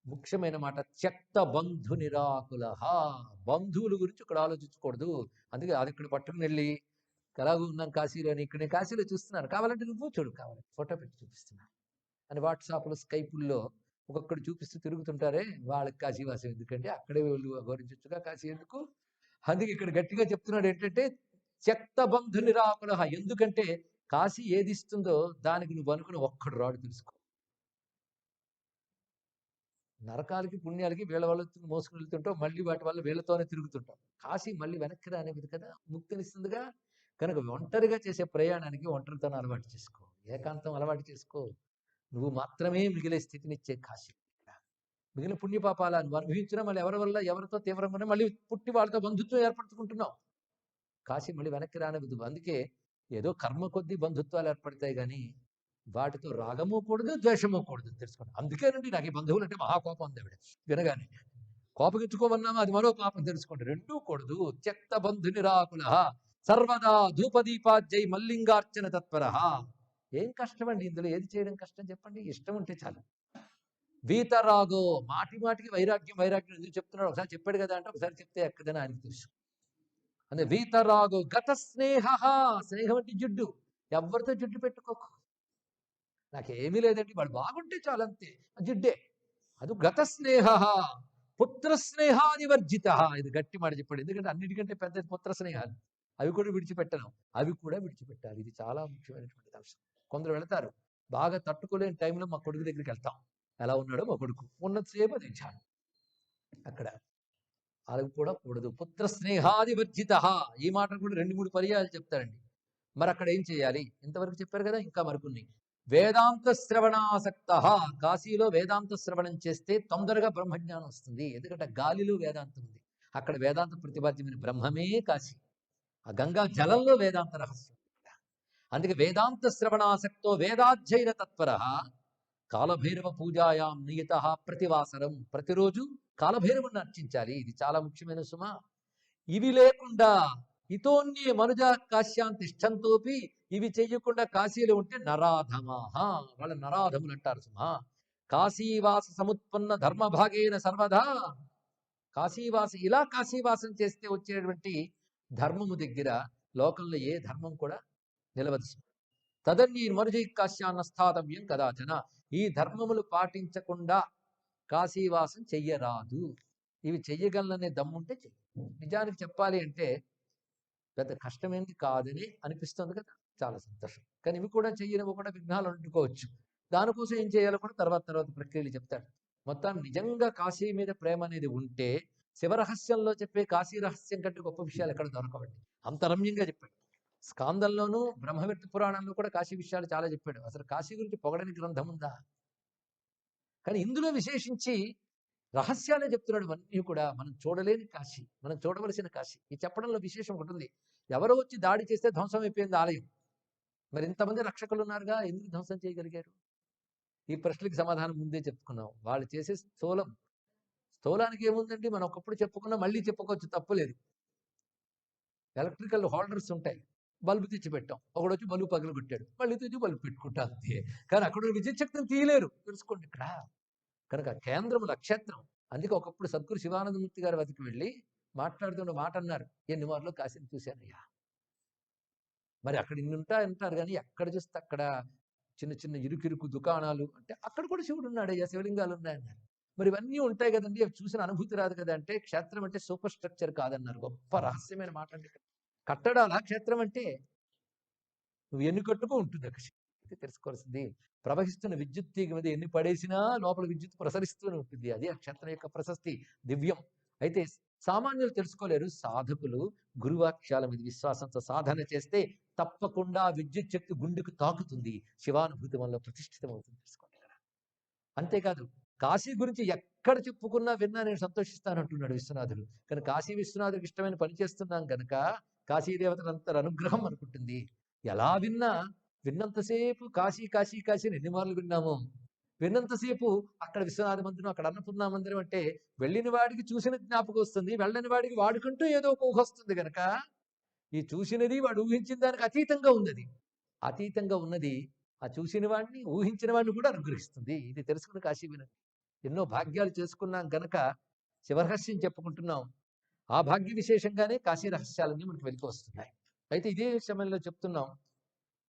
ముఖ్యమైన మాట, త్యక్త బంధు నిరాకుల. బంధువుల గురించి ఇక్కడ ఆలోచించకూడదు. అందుకే అది ఇక్కడ పట్టుకుని వెళ్ళి ఎలాగూ ఉన్నాం కాశీలో అని, ఇక్కడ నేను కాశీలో చూస్తున్నాను, కావాలంటే నువ్వు చూడు, కావాలి ఫోటో పెట్టి చూపిస్తున్నాను అని వాట్సాప్లో స్కైపుల్లో ఒక్కొక్కడు చూపిస్తూ తిరుగుతుంటారే, వాళ్ళకి కాశీవాసం ఎందుకంటే అక్కడే వాళ్ళు గౌరవించచ్చుగా, కాశీ ఎందుకు. అందుకే ఇక్కడ గట్టిగా చెప్తున్నాడు ఏంటంటే త్యక్త బంధు నిరాకుల. ఎందుకంటే కాశీ ఏది ఇస్తుందో దానికి నువ్వు అనుకుని ఒక్కడు రాడు, తెలుసుకో. నరకాలకి పుణ్యాలకి వీళ్ళ వాళ్ళు మోసుకుని వెళ్తుంటావు, మళ్ళీ వాటి వల్ల వీళ్ళతోనే తిరుగుతుంటావు. కాశీ మళ్ళీ వెనక్కి రానిది కదా, ముక్తినిస్తుందిగా. కనుక ఒంటరిగా చేసే ప్రయాణానికి ఒంటరితనం అలవాటు చేసుకో, ఏకాంతం అలవాటు చేసుకో. నువ్వు మాత్రమే మిగిలే స్థితినిచ్చే కాశీ. మిగిలిన పుణ్యపాపాల నువ్వు అనుభవించినా మళ్ళీ ఎవరి వల్ల ఎవరితో తీవ్రంగానే మళ్ళీ పుట్టి వాళ్ళతో బంధుత్వం ఏర్పరచుకుంటున్నావు. కాశీ మళ్ళీ వెనక్కి రానివ్వదు. అందుకే ఏదో కర్మ కొద్దీ బంధుత్వాలు ఏర్పడతాయి కానీ వాటితో రాగము కూడదు, ద్వేషము కూడదు, తెలుసుకోండి. అందుకేనండి నాకు ఈ బంధువులు అంటే మహాకోపం ఉంది ఆవిడ వినగానే. కోపగించుకోమన్నామా అది మరో పాపం, తెలుసుకోండి. రెండూ కూడదు. త్యక్త బంధు నిరాకుల సర్వదా ధూపదీపాజ్యై మల్లింగార్చన తత్పర. ఏం కష్టం అండి ఇందులో, ఏది చేయడం కష్టం చెప్పండి, ఇష్టం ఉంటే చాలు. వీతరాగో, మాటి మాటికి వైరాగ్యం వైరాగ్యం ఎందుకు చెప్తున్నాడు, ఒకసారి చెప్పాడు కదా అంటే ఒకసారి చెప్తే ఎక్కదని ఆయనకు తెలుసు. అంటే వీతరాగో గత స్నేహ, స్నేహం అంటే జిడ్డు, ఎవరితో జిడ్డు పెట్టుకోకు. నాకేమీ లేదండి వాడు బాగుంటే చాలు, అంతే, జిడ్డే. అది గత స్నేహ. పుత్ర స్నేహాదివర్జిత, ఇది గట్టి మాట చెప్పాడు. ఎందుకంటే అన్నిటికంటే పెద్ద పుత్ర స్నేహాలు, అవి కూడా విడిచిపెట్టను, అవి కూడా విడిచిపెట్టాలి. ఇది చాలా ముఖ్యమైనటువంటి అంశం. కొందరు వెళతారు, బాగా తట్టుకోలేని టైంలో మా కొడుకు దగ్గరికి వెళ్తాం, ఎలా ఉన్నాడో మా కొడుకు ఉన్నంతసేపు అది చాలు. అక్కడ అవి కూడా కూడదు. పుత్ర స్నేహాదివర్జిత, ఈ మాట కూడా 2-3 పర్యాయాలు చెప్తారండి. మరి అక్కడ ఏం చేయాలి, ఇంతవరకు చెప్పారు కదా, ఇంకా మరికొన్ని. వేదాంత శ్రవణాసక్త, కాశీలో వేదాంత శ్రవణం చేస్తే తొందరగా బ్రహ్మజ్ఞానం వస్తుంది. ఎందుకంటే గాలిలో వేదాంతం ఉంది, అక్కడ వేదాంత ప్రతిపాద్యమైన బ్రహ్మమే కాశీ. ఆ గంగా జలంలో వేదాంత రహస్యం. అందుకే వేదాంత శ్రవణాసక్తో వేదాధ్యయన తత్పర కాలభైరవ పూజాయాం నియత ప్రతివాసరం, ప్రతిరోజు కాలభైరవుని అర్చించాలి. ఇది చాలా ముఖ్యమైన సుమ. ఇవి లేకుండా ఇతోన్యే మనుజ కాశ్యాం తిష్టంతోపి, ఇవి చెయ్యకుండా కాశీలో ఉంటే నరాధమాహ, వాళ్ళ నరాధములు అంటారు సుమా. కాశీవాస సముత్పన్న ధర్మభాగేన సర్వదా, కాశీవాస ఇలా కాశీవాసం చేస్తే వచ్చేటువంటి ధర్మము దగ్గర లోకంలో ఏ ధర్మం కూడా నిలవదు. తదన్యీ మనుజై కాశ్యాన్న స్థాతవ్యం కదాచన, ఈ ధర్మములు పాటించకుండా కాశీవాసం చెయ్యరాదు. ఇవి చెయ్యగలననే దమ్ముంటే చెయ్యి. నిజానికి చెప్పాలి అంటే పెద్ద కష్టమేంది కాదని అనిపిస్తుంది కదా, చాలా సంతోషం. కానీ ఇవి కూడా చెయ్యనివి కూడా విఘ్నాలు అంటుకోవచ్చు. దానికోసం ఏం చేయాలో కూడా తర్వాత తర్వాత ప్రక్రియలు చెప్తాడు. మొత్తాన్ని నిజంగా కాశీ మీద ప్రేమ అనేది ఉంటే శివరహస్యంలో చెప్పే కాశీ రహస్యం కంటే గొప్ప విషయాలు ఎక్కడ దొరకవండి. అంత రమ్యంగా చెప్పాడు. స్కాందంలోనూ బ్రహ్మవిత్తు పురాణంలో కూడా కాశీ విషయాలు చాలా చెప్పాడు. అసలు కాశీ గురించి పొగడని గ్రంథం ఉందా? కానీ ఇందులో విశేషించి రహస్యాలే చెప్తున్నాడు. అన్నీ కూడా మనం చూడలేని కాశీ, మనం చూడవలసిన కాశీ. ఈ చెప్పడంలో విశేషం ఒకటి ఉంది. ఎవరో వచ్చి దాడి చేస్తే ధ్వంసం అయిపోయింది ఆలయం. మరి ఇంతమంది రక్షకులు ఉన్నారుగా, ఎందుకు ధ్వంసం చేయగలిగారు? ఈ ప్రశ్నలకు సమాధానం ముందే చెప్పుకున్నాం. వాళ్ళు చేసే స్థూలం, స్థూలానికి ఏముందండి, మనం ఒకప్పుడు చెప్పుకున్నా మళ్ళీ చెప్పుకోవచ్చు, తప్పులేదు. ఎలక్ట్రికల్ హోల్డర్స్ ఉంటాయి, బల్బు తెచ్చి పెట్టాం, ఒకడు వచ్చి బల్బు పగలగొట్టాడు, మళ్ళీ తెచ్చి బల్బు పెట్టుకుంటా అంతే. కానీ అక్కడ విద్యుత్ శక్తిని తీయలేరు, తెలుసుకోండి ఇక్కడ. కనుక కేంద్రం నక్షత్రం. అందుకే ఒకప్పుడు సద్గురు శివానందమూర్తి గారి వద్దకు వెళ్ళి మాట్లాడుతున్న మాట అన్నారు, ఎన్ని మార్లు కాశీని చూశానయ్యా. మరి అక్కడ ఇన్ని ఉంటాయి అంటారు, కానీ ఎక్కడ చూస్తే అక్కడ చిన్న చిన్న ఇరుకిరుకు దుకాణాలు, అంటే అక్కడ కూడా శివుడు ఉన్నాడయ్యా, శివలింగాలు ఉన్నాయన్నారు. మరి ఇవన్నీ ఉంటాయి కదండి, అవి చూసిన అనుభూతి రాదు కదా అంటే, క్షేత్రం అంటే సూపర్ స్ట్రక్చర్ కాదన్నారు. గొప్ప రహస్యమైన మాట అండి. కట్టడాలా క్షేత్రం అంటే? నువ్వు ఎన్ని కట్టుకో ఉంటుంది అక్కడ. తెలుసుకోవాల్సింది, ప్రవహిస్తున్న విద్యుత్ తీగ మీద ఎన్ని పడేసినా లోపల విద్యుత్ ప్రసరిస్తూనే ఉంటుంది. అది ఆ క్షేత్రం యొక్క ప్రశస్తి, దివ్యం. అయితే సామాన్యులు తెలుసుకోలేరు, సాధకులు గురువాక్యాల మీద విశ్వాసంతో సాధన చేస్తే తప్పకుండా విద్యుత్ శక్తి గుండెకు తాకుతుంది, శివానుభూతి వల్ల ప్రతిష్ఠితమవుతుంది. తెలుసుకోండి కదా. అంతేకాదు కాశీ గురించి ఎక్కడ చెప్పుకున్నా విన్నా నేను సంతోషిస్తానంటున్నాడు విశ్వనాథుడు. కానీ కాశీ విశ్వనాథుడికి ఇష్టమైన పని చేస్తున్నాం కనుక కాశీ దేవతలంత అనుగ్రహం అనుకుంటుంది. ఎలా విన్నంతసేపు కాశీ కాశీ కాశీ ఎన్ని మార్లు విన్నాము. విన్నంతసేపు అక్కడ విశ్వనాథ మందిరం, అక్కడ అన్నపూర్ణ మందిరం అంటే వెళ్ళిన వాడికి చూసిన జ్ఞాపకం వస్తుంది, వెళ్ళని వాడికి వాడుకుంటూ ఏదో ఒక ఊహ వస్తుంది. కనుక ఈ చూసినది వాడు ఊహించిన దానికి అతీతంగా ఉంది. అది అతీతంగా ఉన్నది ఆ చూసిన వాడిని, ఊహించిన వాడిని కూడా అనుగ్రహిస్తుంది. ఇది తెలుసుకుని కాశీ వినండి. ఎన్నో భాగ్యాలు చేసుకున్నాం గనక శివరహస్యం చెప్పుకుంటున్నాం. ఆ భాగ్య విశేషంగానే కాశీ రహస్యాలన్నీ మనకు వెలికి వస్తున్నాయి. అయితే ఇదే సమయంలో చెప్తున్నాం,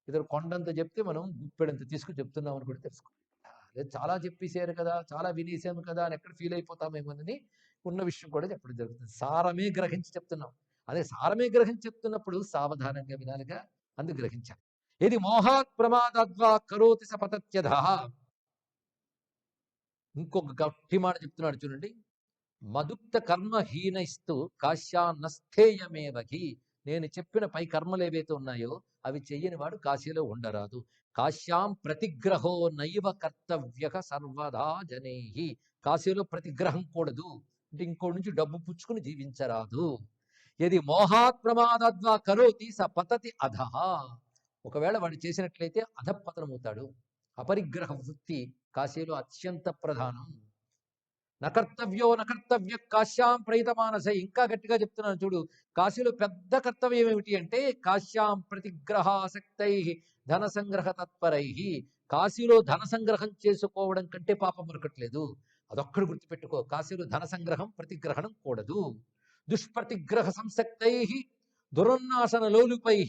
ఇద్దరు కొండంత చెప్తే మనం గుప్పెడంత తీసుకుని చెప్తున్నాం అని కూడా తెలుసుకోవాలి. లేదు చాలా చెప్పేశారు కదా, చాలా వినేసాము కదా అని ఎక్కడ ఫీల్ అయిపోతామేమోనని ఉన్న విషయం కూడా చెప్పడం జరుగుతుంది. సారమే గ్రహించి చెప్తున్నాం. అదే సారమే గ్రహించి చెప్తున్నప్పుడు సావధానంగా వినాలిగా, అందుకు గ్రహించాలి. ఇది మోహాత్ ప్రమాదాద్వా కరోతి సపతత్యధ. ఇంకొక గట్టి మాట చెప్తున్నాడు చూడండి, మదుక్త కర్మహీనైస్తూ కాశ్యాన్నస్థేయమేవహి. నేను చెప్పిన పై కర్మలు ఏవైతే ఉన్నాయో అవి చెయ్యని వాడు కాశీలో ఉండరాదు. కాశ్యాం ప్రతిగ్రహో నైవ కర్తవ్య సర్వదా జనేహి. కాశీలో ప్రతిగ్రహం కూడదు, అంటే ఇంకోటి నుంచి డబ్బు పుచ్చుకుని జీవించరాదు. ఇది మోహాత్ ప్రమాదాద్వా కరోతి స పతతి అధః. ఒకవేళ వాడు చేసినట్లయితే అధపతనమవుతాడు. అపరిగ్రహ వృత్తి కాశీలో అత్యంత ప్రధానం. నకర్తవ్య కాశ్యాం ప్రయితమానస. ఇంకా గట్టిగా చెప్తున్నాను చూడు, కాశీలో పెద్ద కర్తవ్యం ఏమిటి అంటే కాశ్యాం ప్రతిగ్రహాసక్తై ధన సంగ్రహ తత్పరై. కాశీలో ధన సంగ్రహం చేసుకోవడం కంటే పాపం మరొకట్లేదు. అదొక్కడు గుర్తుపెట్టుకో, కాశీలో ధన సంగ్రహం ప్రతిగ్రహణం కూడదు. దుష్ప్రతిగ్రహ సంసక్తై దురన్నాసన లోలుపై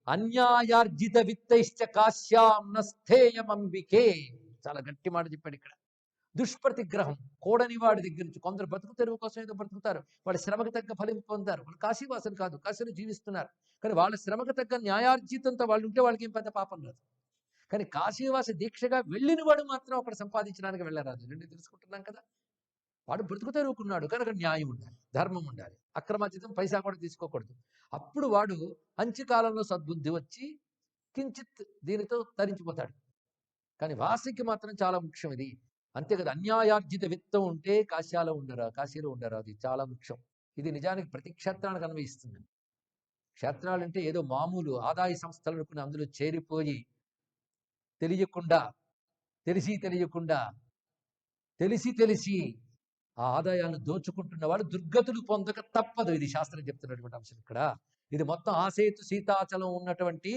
అన్యాయార్జిత విత్తైశ్చ కాశ్యాం నస్థేయమంబికే. చాలా గట్టి మాట చెప్పాడు ఇక్కడ. దుష్ప్రతిగ్రహం, కూడని వాడి దగ్గర నుంచి కొందరు బతుకు తెరువు కోసం ఏదో బ్రతుకుతారు, వాళ్ళ శ్రమకు తగ్గ ఫలితం పొందుతారు. వాళ్ళు కాశీవాసులు కాదు, కాశీలో జీవిస్తున్నారు, కానీ వాళ్ళ శ్రమకు తగ్గ న్యాయార్జితంతో వాళ్ళు ఉంటే వాళ్ళకి ఏం పెద్ద పాపం రాదు. కానీ కాశీవాస దీక్షగా వెళ్ళిన వాడు మాత్రం అక్కడ సంపాదించడానికి వెళ్ళరాదు. రెండు తెలుసుకుంటున్నాం కదా. వాడు బ్రతుకు తెరువుకున్నాడు కనుక న్యాయం ఉండాలి, ధర్మం ఉండాలి, అక్రమార్జితం పైసా కూడా తీసుకోకూడదు. అప్పుడు వాడు అంత్యకాలంలో సద్బుద్ధి వచ్చి కించిత్ దీనితో తరించిపోతాడు. కానీ వాసికి మాత్రం చాలా ముఖ్యం ఇది. అంతే కదా, అన్యాయార్జిత విత్తం ఉంటే కాశీలో ఉండరా, అది చాలా ముఖ్యం. ఇది నిజానికి ప్రతి క్షేత్రానికి అన్వయిస్తుంది. క్షేత్రాలంటే ఏదో మామూలు ఆదాయ సంస్థలు అనుకుని అందులో చేరిపోయి తెలియకుండా, తెలిసి ఆ ఆదాయాలను దోచుకుంటున్న వాళ్ళు దుర్గతులు పొందక తప్పదు. ఇది శాస్త్రం చెప్తున్నటువంటి అంశం ఇక్కడ. ఇది మొత్తం ఆసేతు సీతాచలం ఉన్నటువంటి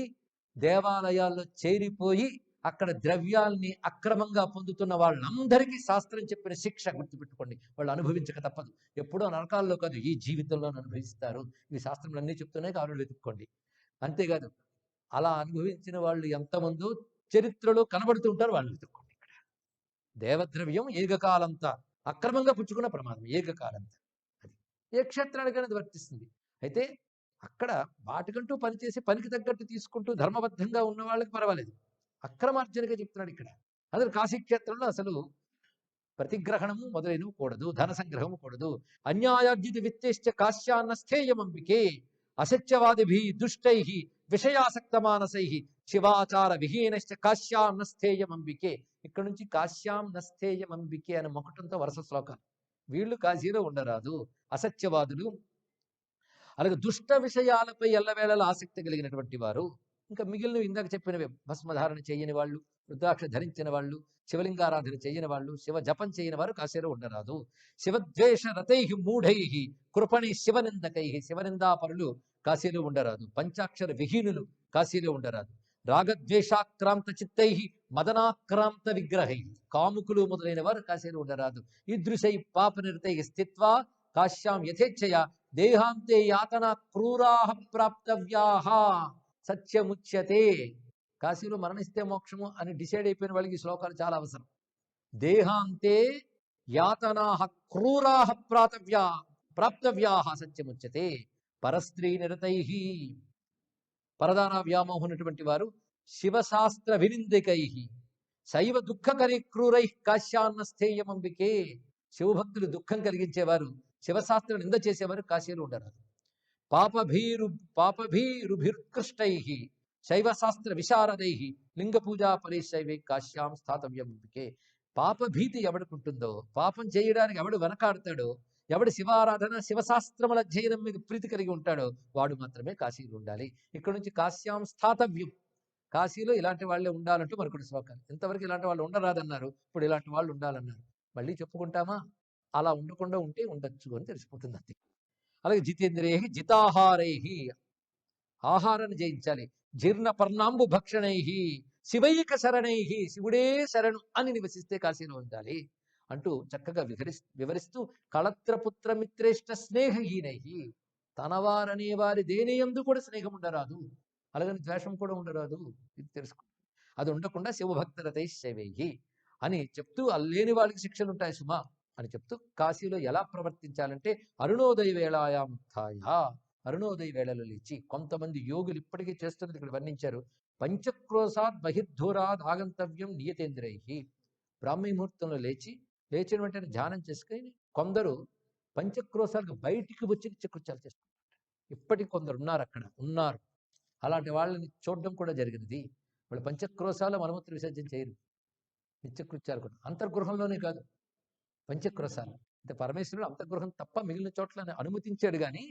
దేవాలయాల్లో చేరిపోయి అక్కడ ద్రవ్యాల్ని అక్రమంగా పొందుతున్న వాళ్ళందరికీ శాస్త్రం చెప్పిన శిక్ష గుర్తుపెట్టుకోండి. వాళ్ళు అనుభవించక తప్పదు. ఎప్పుడో నరకాల్లో కాదు, ఈ జీవితంలో అనుభవిస్తారు. ఇవి శాస్త్రంలో అన్నీ చెప్తున్నాయి, కావాలి వెతుక్కోండి. అంతేకాదు అలా అనుభవించిన వాళ్ళు ఎంతమందో చరిత్రలో కనబడుతూ ఉంటారు, వాళ్ళు వెతుక్కోండి. ఇక్కడ దేవద్రవ్యం ఏకకాలంతా అక్రమంగా పుచ్చుకున్న ప్రమాదం, ఏకకాలంతా. ఏ క్షేత్రానికైనా అది వర్తిస్తుంది. అయితే అక్కడ వాటికంటూ పనిచేసి పనికి తగ్గట్టు తీసుకుంటూ ధర్మబద్ధంగా ఉన్న వాళ్ళకి పర్వాలేదు. అక్రమార్జనగా చెప్తున్నాడు ఇక్కడ. అసలు కాశీ క్షేత్రంలో అసలు ప్రతిగ్రహణము మొదలైనవి కూడదు, ధన సంగ్రహము కూడదు. అన్యాయార్జిత విత్తేశ్చ కాశ్యాన్న స్థేయమంబికే అసత్యవాదిభి దుష్టై విషయాసక్త మానసై శివాచార విహీనశ్చ కాశ్యాం నస్థేయమంబికే. ఇక్కడ నుంచి కాశ్యాం నస్థేయమంబికే అని మొకటంతో వరుస శ్లోకాలు. వీళ్ళు కాశీలో ఉండరాదు, అసత్యవాదులు, అలాగే దుష్ట విషయాలపై ఎల్లవేళలా ఆసక్తి కలిగినటువంటి వారు. ఇంకా మిగిలినవి ఇందాక చెప్పినవే, భస్మధారణ చేయని వాళ్ళు, రుద్రాక్ష ధరించిన వాళ్ళు, శివలింగారాధన చేయని వాళ్ళు, శివ జపం చేయని వారు కాశీలో ఉండరాదు. శివద్వేష రతై మూఢై కృపణి శివనిందకై, శివనిందాపరులు కాశీలో ఉండరాదు. పంచాక్షర విహీనులు కాశీలో ఉండరాదు. రాగద్వేషాక్రాంత చిత్తై మదనాక్రాంత విగ్రహై, కాముకులు మొదలైన వారు కాశీలో ఉండరాదు. ఈదృశై పాపనిరతై స్థిత్వా కాశ్యాం యథేచ్ఛయ దేహాంతే యాతన క్రూరాహ ప్రాప్తవ్యాహ సత్యముచ్యతే. కాశీలో మరణిస్తే మోక్షము అని డిసైడ్ అయిపోయిన వాళ్ళకి ఈ శ్లోకాలు చాలా అవసరం. దేహాంతే యాతనాహ క్రూరాహ ప్రాప్తవ్యాహ సత్యముచ్యతే. పరస్త్రీ నిరతై, పరదాన వ్యామోహం ఉన్నటువంటి వారు, శివశాస్త్ర వినిందికై శైవ దుఃఖకరి క్రూరై కాశ్యాన్న స్థేయమంబికే. శివభక్తులు దుఃఖం కలిగించేవారు, శివశాస్త్రం నింద చేసేవారు కాశీలో ఉండరు. పాపభీరుభిర్కృష్టై శైవశాస్త్ర విశారదై లింగ పూజా పరిశైవై కాశ్యాం స్థాతవ్యంబికే. పాపభీతి ఎవడుకుంటుందో, పాపం చేయడానికి ఎవడు వెనకాడతాడో, ఎవడు శివారాధన శివశాస్త్రముల అధ్యయనం మీద ప్రీతి కలిగి ఉంటాడో వాడు మాత్రమే కాశీలో ఉండాలి. ఇక్కడ నుంచి కాశ్యాం స్థాతవ్యం, కాశీలో ఇలాంటి వాళ్ళే ఉండాలంటూ మరొకటి శ్లోకాలు. ఇంతవరకు ఇలాంటి వాళ్ళు ఉండరాదన్నారు, ఇప్పుడు ఇలాంటి వాళ్ళు ఉండాలన్నారు. మళ్ళీ చెప్పుకుంటామా? అలా ఉండకుండా ఉంటే ఉండొచ్చు అని తెలిసిపోతుంది అంతే. అలాగే జితేంద్రియై జితాహారై, ఆహారాన్ని జయించాలి. జీర్ణ పర్ణాంబు భక్షణై శివైక శరణై, శివుడే శరణు అని నివసిస్తే కాశీలో ఉండాలి అంటూ చక్కగా వివరిస్తూ కళత్రపుత్ర మిత్రేష్ట స్నేహహీనై, తనవారనే వారి దేనియందు కూడా స్నేహం ఉండరాదు, అలాగని ద్వేషం కూడా ఉండరాదు. ఇది తెలుసుకో. అది ఉండకుండా శివభక్తులతై శైవై అని చెప్తూ అల్లేని వాళ్ళకి శిక్షలు ఉంటాయి సుమా అని చెప్తూ కాశీలో ఎలా ప్రవర్తించాలంటే అరుణోదయ వేళాయాముత్థాయ, అరుణోదయ వేళలో లేచి, కొంతమంది యోగులు ఇప్పటికీ చేస్తున్నది ఇక్కడ వర్ణించారు. పంచక్రోశాత్ బహిర్ధూరాద్ ఆగంతవ్యం నియతేంద్రై, బ్రాహ్మీ ముహూర్తంలో లేచిన వెంటనే ధ్యానం చేసుకుని కొందరు పంచక్రోశాలకు బయటికి వచ్చి నిత్యకృత్యాలు చేస్తారు. ఇప్పటికి కొందరు ఉన్నారు. అలాంటి వాళ్ళని చూడడం కూడా జరిగినది. వాళ్ళు పంచక్రోశాలు మలమూత్ర విసర్జన చేయరు, నిత్యకృత్యాలు కూడా. అంతర్గృహంలోనే కాదు, పంచక్రోశాలు అంటే పరమేశ్వరుడు అంతర్గృహం తప్ప మిగిలిన చోట్ల అనుమతించాడు. కానీ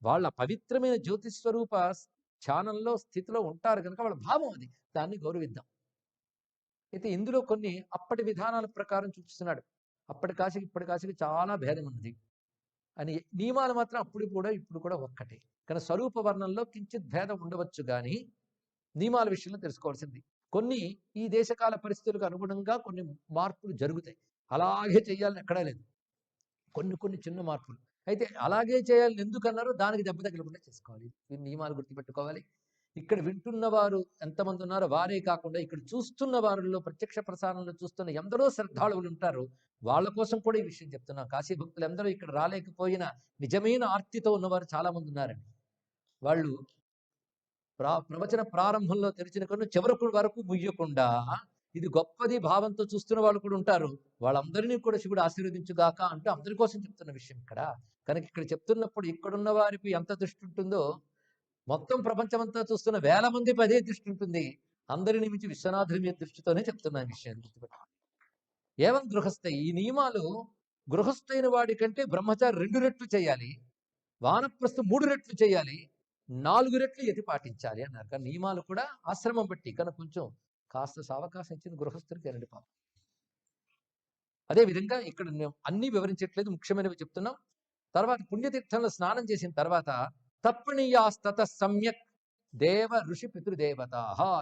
వాళ్ళ పవిత్రమైన జ్యోతిస్వరూప ధ్యానంలో స్థితిలో ఉంటారు కనుక వాళ్ళ భావం అది, దాన్ని గౌరవిద్దాం. అయితే ఇందులో కొన్ని అప్పటి విధానాల ప్రకారం చూపిస్తున్నాడు. అప్పటి కాశీకి ఇప్పటి కాశీకి చాలా భేదం ఉన్నది అని. నియమాలు మాత్రం అప్పుడు కూడా ఇప్పుడు కూడా ఒక్కటే, కానీ స్వరూప వర్ణంలో కించిత్ భేదం ఉండవచ్చు. కానీ నియమాల విషయంలో తెలుసుకోవాల్సింది. కొన్ని ఈ దేశకాల పరిస్థితులకు అనుగుణంగా కొన్ని మార్పులు జరుగుతాయి. అలాగే చేయాలని ఎక్కడా లేదు, కొన్ని చిన్న మార్పులు. అయితే అలాగే చేయాలని ఎందుకన్నారో దానికి దెబ్బ తగలకుండా చేసుకోవాలి. ఈ నియమాలు గుర్తుపెట్టుకోవాలి. ఇక్కడ వింటున్న వారు ఎంతమంది ఉన్నారో వారే కాకుండా ఇక్కడ చూస్తున్న వారిలో ప్రత్యక్ష ప్రసారంలో చూస్తున్న ఎందరో శ్రద్ధాళువులు ఉంటారు. వాళ్ళ కోసం కూడా ఈ విషయం చెప్తున్నాం. కాశీ భక్తులు ఎందరో ఇక్కడ రాలేకపోయినా నిజమైన ఆర్తితో ఉన్నవారు చాలా మంది ఉన్నారండి. వాళ్ళు ప్రవచన ప్రారంభంలో తెరిచిన కన్ను చివరకు వరకు ముయ్యకుండా ఇది గొప్పది భావంతో చూస్తున్న వాళ్ళు కూడా ఉంటారు. వాళ్ళందరినీ కూడా శివుడు ఆశీర్వదించుగాక అంటూ అందరి కోసం చెప్తున్న విషయం ఇక్కడ. కనుక ఇక్కడ చెప్తున్నప్పుడు ఇక్కడున్న వారికి ఎంత దృష్టి ఉంటుందో మొత్తం ప్రపంచమంతా చూస్తున్న వేల మంది అదే దృష్టి ఉంటుంది. అందరిని మించి విశ్వనాథుడి మీద దృష్టితోనే చెప్తున్న విషయం గుర్తుపెట్టుకోండి. ఏవం గృహస్థ, ఈ నియమాలు గృహస్థైన వాడి కంటే బ్రహ్మచారి 2 రెట్లు చేయాలి, వానప్రస్థు 3 రెట్లు చేయాలి, 4 రెట్లు యతి పాటించాలి అన్నారు. కానీ నియమాలు కూడా ఆశ్రమం బట్టి, కనుక కొంచెం కాస్త సావకాశం ఇచ్చిన గృహస్థుడికి 2 పాపం. అదేవిధంగా ఇక్కడ అన్ని వివరించట్లేదు, ముఖ్యమైనవి చెప్తున్నాం. తర్వాత పుణ్యతీర్థంలో స్నానం చేసిన తర్వాత తప్పనీయాస్తత సమ్యక్ దేవ ఋషి పితృదేవత,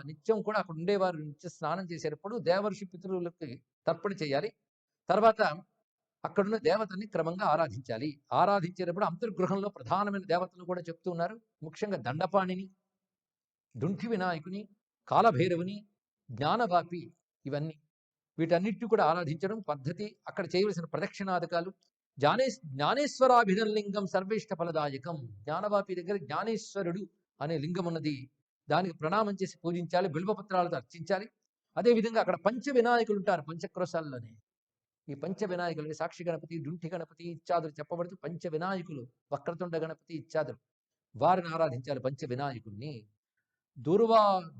నిత్యం కూడా అక్కడ ఉండేవారు నిత్య స్నానం చేసేటప్పుడు దేవ ఋషి పితృలకి తర్పణ చేయాలి. తర్వాత అక్కడున్న దేవతల్ని క్రమంగా ఆరాధించాలి. ఆరాధించేటప్పుడు అంతర్గృహంలో ప్రధానమైన దేవతలు కూడా చెప్తూ ఉన్నారు. ముఖ్యంగా దండపాణిని, దుంఠి వినాయకుని, కాలభైరవుని, జ్ఞానవాపి, ఇవన్నీ వీటన్నిటిని కూడా ఆరాధించడం పద్ధతి. అక్కడ చేయవలసిన ప్రదక్షిణాధికాలు, జ్ఞానేశ్వరాభిధం సర్వేష్ట ఫలదాయకం. జ్ఞానవాపి దగ్గర జ్ఞానేశ్వరుడు అనే లింగం ఉన్నది. దానికి ప్రణామం చేసి పూజించాలి, బిల్వపత్రాలతో అర్చించాలి. అదేవిధంగా అక్కడ పంచ వినాయకులు ఉంటారు పంచక్రోశాల్లోనే. ఈ పంచ వినాయకులు సాక్షి గణపతి, డుంఠి గణపతి ఇత్యాదులు చెప్పబడుతూ పంచ వినాయకులు, వక్రతుండ గణపతి ఇత్యాదులు వారిని ఆరాధించాలి. పంచ వినాయకుల్ని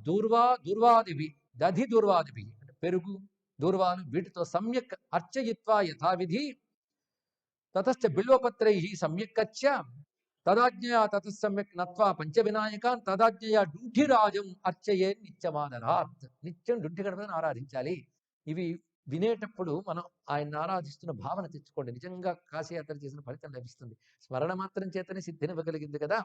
దూర్వాదివి దధి దూర్వాదివి అంటే పెరుగు దూర్వాలు వీటితో సమ్యక్ అర్చయిత్వా యథావిధి తతశ్చ బిల్వపత్రై సమ్యక్కచ్చ తదాజ్ఞయా తతసమ్యక్ నత్వా పంచవినాయకాన్ తదాజ్ఞయా డుంఠిరాజం అర్చయే నిత్యమాదరాత్. నిత్యం డుంఠి గణపతిని ఆరాధించాలి. ఇవి వినేటప్పుడు మనం ఆయన్ని ఆరాధిస్తున్న భావన తెచ్చుకోండి. నిజంగా కాశీయాత్ర చేసిన ఫలితం లభిస్తుంది. స్మరణ మాత్రం చేతనే సిద్ధినివ్వగలిగింది కదా.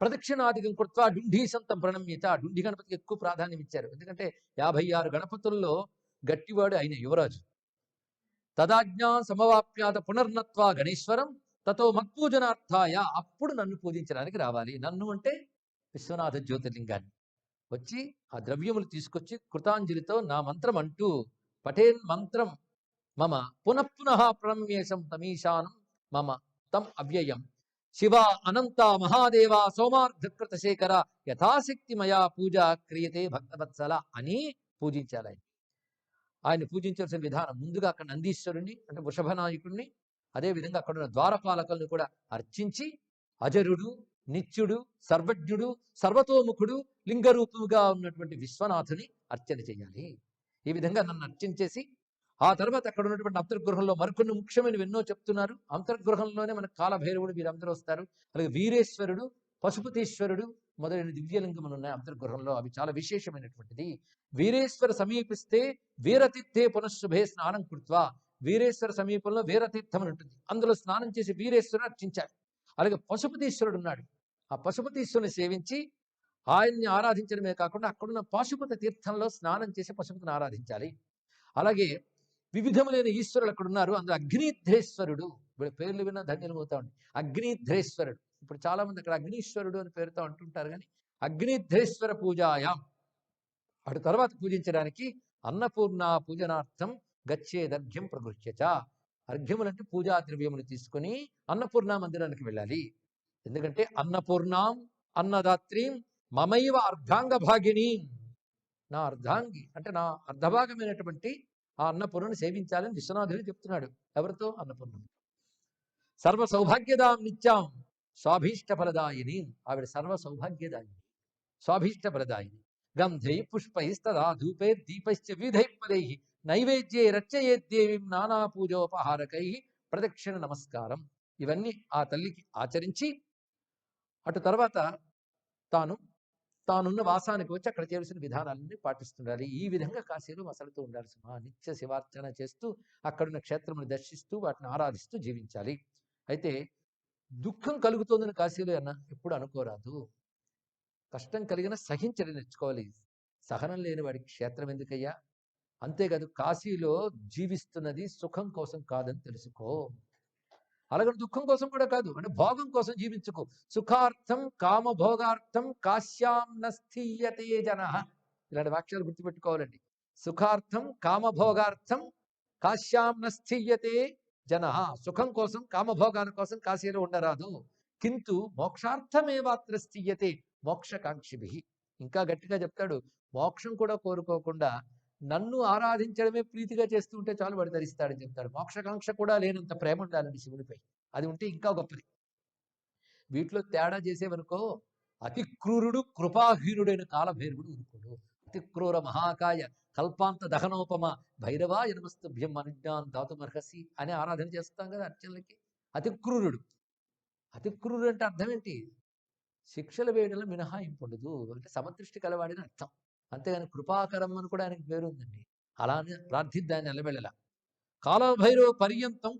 ప్రదక్షిణాధికం కృత్వా డుంఢీసంతం ప్రణమ్యత. డుంఢి గణపతికి ఎక్కువ ప్రాధాన్యం ఇచ్చారు. ఎందుకంటే 56 గణపతుల్లో గట్టివాడు ఆయన యువరాజు. తదాజ్ఞా సమవాప్యాత పునర్నత్వా గణేశ్వరం తతో మత్పూజనార్థాయ. అప్పుడు నన్ను పూజించడానికి రావాలి. నన్ను అంటే విశ్వనాథ జ్యోతిర్లింగాన్ని వచ్చి ఆ ద్రవ్యములు తీసుకొచ్చి కృతాంజలితో నా మంత్రం అంటూ పఠేన్ మంత్రం మమ పునఃపునః ప్రణమ్యేశం తమీశానం మమ తం అవ్యయం శివ అనంత మహాదేవ సోమార్ధకృత శేఖర యథాశక్తి మయా పూజ క్రియతే భక్తవత్సల అని పూజించాలి. ఆయన పూజించాల్సిన విధానం ముందుగా అక్కడ నందీశ్వరుణ్ణి అంటే వృషభనాయకుడిని, అదేవిధంగా అక్కడ ఉన్న ద్వారపాలకులను కూడా అర్చించి అజరుడు, నిత్యుడు, సర్వజ్ఞుడు, సర్వతోముఖుడు, లింగరూపముగా ఉన్నటువంటి విశ్వనాథుని అర్చన చేయాలి. ఈ విధంగా నన్ను అర్చించేసి ఆ తర్వాత అక్కడ ఉన్నటువంటి అంతర్గృహంలో మరికొన్ని ముఖ్యమైనవి ఎన్నో చెప్తున్నారు. అంతర్గృహంలోనే మనకు కాలభైరవుడు వీరందరూ వస్తారు. అలాగే వీరేశ్వరుడు, పశుపతీశ్వరుడు మొదలైన దివ్యలింగములు ఉన్నాయి అంతర్గృహంలో. అవి చాలా విశేషమైనటువంటిది. వీరేశ్వర సమీపిస్తే వీరతీర్థే పునఃశుభే స్నానం కృత్వా. వీరేశ్వర సమీపంలో వీరతీర్థం అని ఉంటుంది. అందులో స్నానం చేసి వీరేశ్వరుని అర్చించాలి. అలాగే పశుపతీశ్వరుడు ఉన్నాడు. ఆ పశుపతీశ్వరుని సేవించి ఆయన్ని ఆరాధించడమే కాకుండా అక్కడున్న పాశుపత తీర్థంలో స్నానం చేసి పశుపతిని ఆరాధించాలి. అలాగే వివిధములైన ఈశ్వరులు అక్కడ ఉన్నారు. అందులో అగ్నిధ్రేశ్వరుడు, వీళ్ళ పేర్లు విన్నా ధన్యులమవుతా ఉండి. అగ్నిధ్రేశ్వరుడు, ఇప్పుడు చాలా మంది అక్కడ అగ్నీశ్వరుడు అని పేరుతో అంటుంటారు, కానీ అగ్నిధ్రేశ్వర పూజాయాం అటు తర్వాత పూజించడానికి అన్నపూర్ణ పూజనార్థం గచ్చేదర్ఘ్యం ప్రగృహ్యచ. అర్ఘ్యములంటే పూజా ద్రవ్యములు తీసుకొని అన్నపూర్ణ మందిరానికి వెళ్ళాలి. ఎందుకంటే అన్నపూర్ణాం అన్నదాత్రీం మమైవ అర్ధాంగ భాగిని, నా అర్ధాంగి అంటే నా అర్ధభాగమైనటువంటి ఆ అన్నపూర్ణను సేవించాలని విశ్వనాథుడు చెప్తున్నాడు. ఎవరితో? అన్నపూర్ణ. సర్వ సౌభాగ్యదాం నిత్యాం స్వాభీష్ట ఫలదాయిని. ఆవిడ సర్వ సౌభాగ్యదాయిని, స్వాభీష్ట ఫలదాయిని. గంధై పుష్పైస్తదా ధూపై దీపైశ్చ వివిధై పదై నైవేద్యే రచయేద్దేవీం నానా పూజోపహారకై ప్రదక్షిణ నమస్కారం. ఇవన్నీ ఆ తల్లికి ఆచరించి అటు తర్వాత తానున్న వాసానికి వచ్చి అక్కడ చేయాల్సిన విధానాలన్నీ పాటిస్తుండాలి. ఈ విధంగా కాశీలో మసలుతూ ఉండాలి. నిత్య శివార్చన చేస్తూ అక్కడున్న క్షేత్రమును దర్శిస్తూ వాటిని ఆరాధిస్తూ జీవించాలి. అయితే దుఃఖం కలుగుతోందని కాశీలో ఎప్పుడు అనుకోరాదు. కష్టం కలిగిన సహించడం నేర్చుకోవాలి. సహనం లేని వాడికి క్షేత్రం ఎందుకయ్యా? అంతేకాదు కాశీలో జీవిస్తున్నది సుఖం కోసం కాదని తెలుసుకో. అలాగే దుఃఖం కోసం కూడా కాదు, అంటే భోగం కోసం జీవించుకో. సుఖార్థం కామభోగార్థం కాశ్యాం నస్థీయతే జన. ఇలాంటి వాక్యాలు గుర్తుపెట్టుకోవాలండి. సుఖార్థం కామభోగార్థం కాశ్యాం నస్థీయతే జన. సుఖం కోసం కామభోగాల కోసం కాశీలో ఉండరాదు. కింటు మోక్షార్థమేవాత్ర స్థీయతే మోక్షకాంక్షిభి. ఇంకా గట్టిగా చెప్తాడు, మోక్షం కూడా కోరుకోకుండా నన్ను ఆరాధించడమే ప్రీతిగా చేస్తూ ఉంటే చాలు వాడు ధరిస్తాడని చెప్తాడు. మోక్షకాంక్ష కూడా లేనంత ప్రేమ ఉండాలండి శివునిపై. అది ఉంటే ఇంకా గొప్పది. వీటిలో తేడా చేసేవనుకో అతి క్రూరుడు కృపాహీనుడైన కాలభైరవుడు ఊరుకోడు. అతి క్రూర మహాకాయ కల్పాంత దహనోపమ భైరవా నమస్తుభ్యం అనుజ్ఞాన్ ధాతుమర్హసి అని ఆరాధన చేస్తాం కదా అర్చనలకి. అతి క్రూరుడు. అతి క్రూరుడు అంటే అర్థం ఏంటి? శిక్షల వేయడంలో మినహాయింపు ఉండదు అంటే సమదృష్టి కలవాడిని అర్థం. అంతేగాని కృపాకరం అని కూడా ఆయనకి పేరు ఉందండి. అలానే ప్రార్థిద్దాన్ని నిలబెళ్ళలా. కాలభైరవ పర్యంతం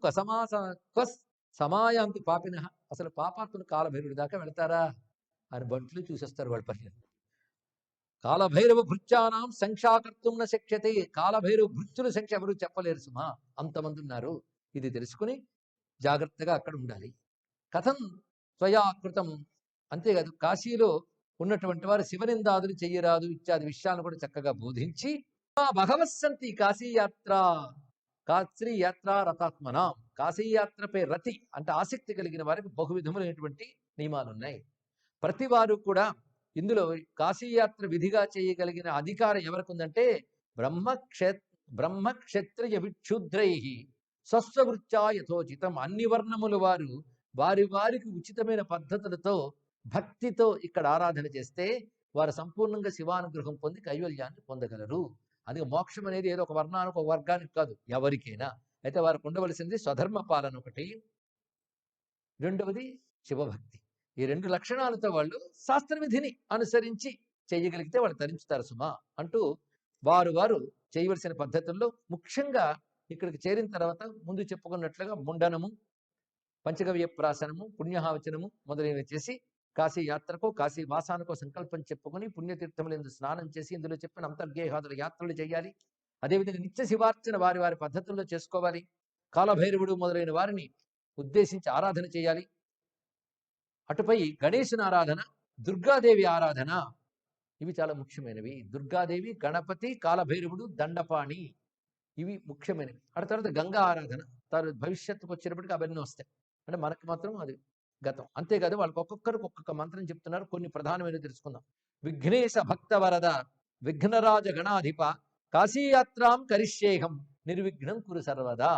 సమాయాంతి పాపిన. అసలు పాపాత్ములు కాలభైరుడి దాకా వెళ్తారా అని బంట్లు చూసేస్తారు వాళ్ళ పని. కాలభైరవ భృత్యానాం సంఖ్యాకర్తున్న శక్యతే. కాలభైరవ భృత్యుల సంఖ్య ఎవరు చెప్పలేరు సుమా, అంతమంది ఉన్నారు. ఇది తెలుసుకుని జాగ్రత్తగా అక్కడ ఉండాలి. కథం త్వయా కృతం. అంతేకాదు కాశీలో ఉన్నటువంటి వారు శివనిందాదులు చెయ్యరాదు ఇత్యాది విషయాలను కూడా చక్కగా బోధించి భగవత్సంతి కాశీయాత్ర కాశ్రీ యాత్ర రథాత్మన. కాశీయాత్రపై రతి అంటే ఆసక్తి కలిగిన వారికి బహువిధములైనటువంటి నియమాలు ఉన్నాయి. ప్రతి వారు కూడా ఇందులో కాశీయాత్ర విధిగా చేయగలిగిన అధికారం ఎవరికి ఉందంటే బ్రహ్మ క్షత్రియ విక్షుద్రై స్వస్వవృత్యా యథోచితం. అన్ని వర్ణముల వారు వారి వారికి ఉచితమైన పద్ధతులతో భక్తితో ఇక్కడ ఆరాధన చేస్తే వారు సంపూర్ణంగా శివానుగ్రహం పొంది కైవల్యాన్ని పొందగలరు. అది మోక్షం అనేది ఏదో ఒక వర్ణానికి ఒక వర్గానికి కాదు, ఎవరికైనా. అయితే వారికి ఉండవలసింది స్వధర్మ పాలన ఒకటి, రెండవది శివభక్తి. ఈ రెండు లక్షణాలతో వాళ్ళు శాస్త్ర విధిని అనుసరించి చేయగలిగితే వాళ్ళు తరించుతారు సుమా అంటూ వారు చేయవలసిన పద్ధతుల్లో ముఖ్యంగా ఇక్కడికి చేరిన తర్వాత ముందు చెప్పుకున్నట్లుగా ముండనము, పంచగవ్య ప్రాసనము, పుణ్యహావచనము మొదలైనవి చేసి కాశీ యాత్రకో కాశీ వాసానికో సంకల్పం చెప్పుకొని పుణ్యతీర్థములందు స్నానం చేసి ఇందులో చెప్పిన అంతర్గేహాదుల యాత్రలు చేయాలి. అదేవిధంగా నిత్య శివార్చన వారి వారి పద్ధతుల్లో చేసుకోవాలి. కాలభైరవుడు మొదలైన వారిని ఉద్దేశించి ఆరాధన చేయాలి. అటుపై గణేశుని ఆరాధన, దుర్గాదేవి ఆరాధన, ఇవి చాలా ముఖ్యమైనవి. దుర్గాదేవి, గణపతి, కాలభైరవుడు, దండపాణి, ఇవి ముఖ్యమైనవి. అటు తర్వాత గంగా ఆరాధన, భవిష్యత్తుకు వచ్చేటప్పటికి అవన్నీ వస్తాయి. అంటే మనకు మాత్రం అది గతం. అంతేకాదు వాళ్ళకి ఒక్కొక్కరికి ఒక్కొక్క మంత్రం చెప్తున్నారు. కొన్ని ప్రధానమైనవి తెలుసుకుందాం. విఘ్నేశ భక్త వరద విఘ్నరాజ గణాధిప కాశీయాత్రాం కరిష్యేహం నిర్విఘ్నం కురు సర్వదా.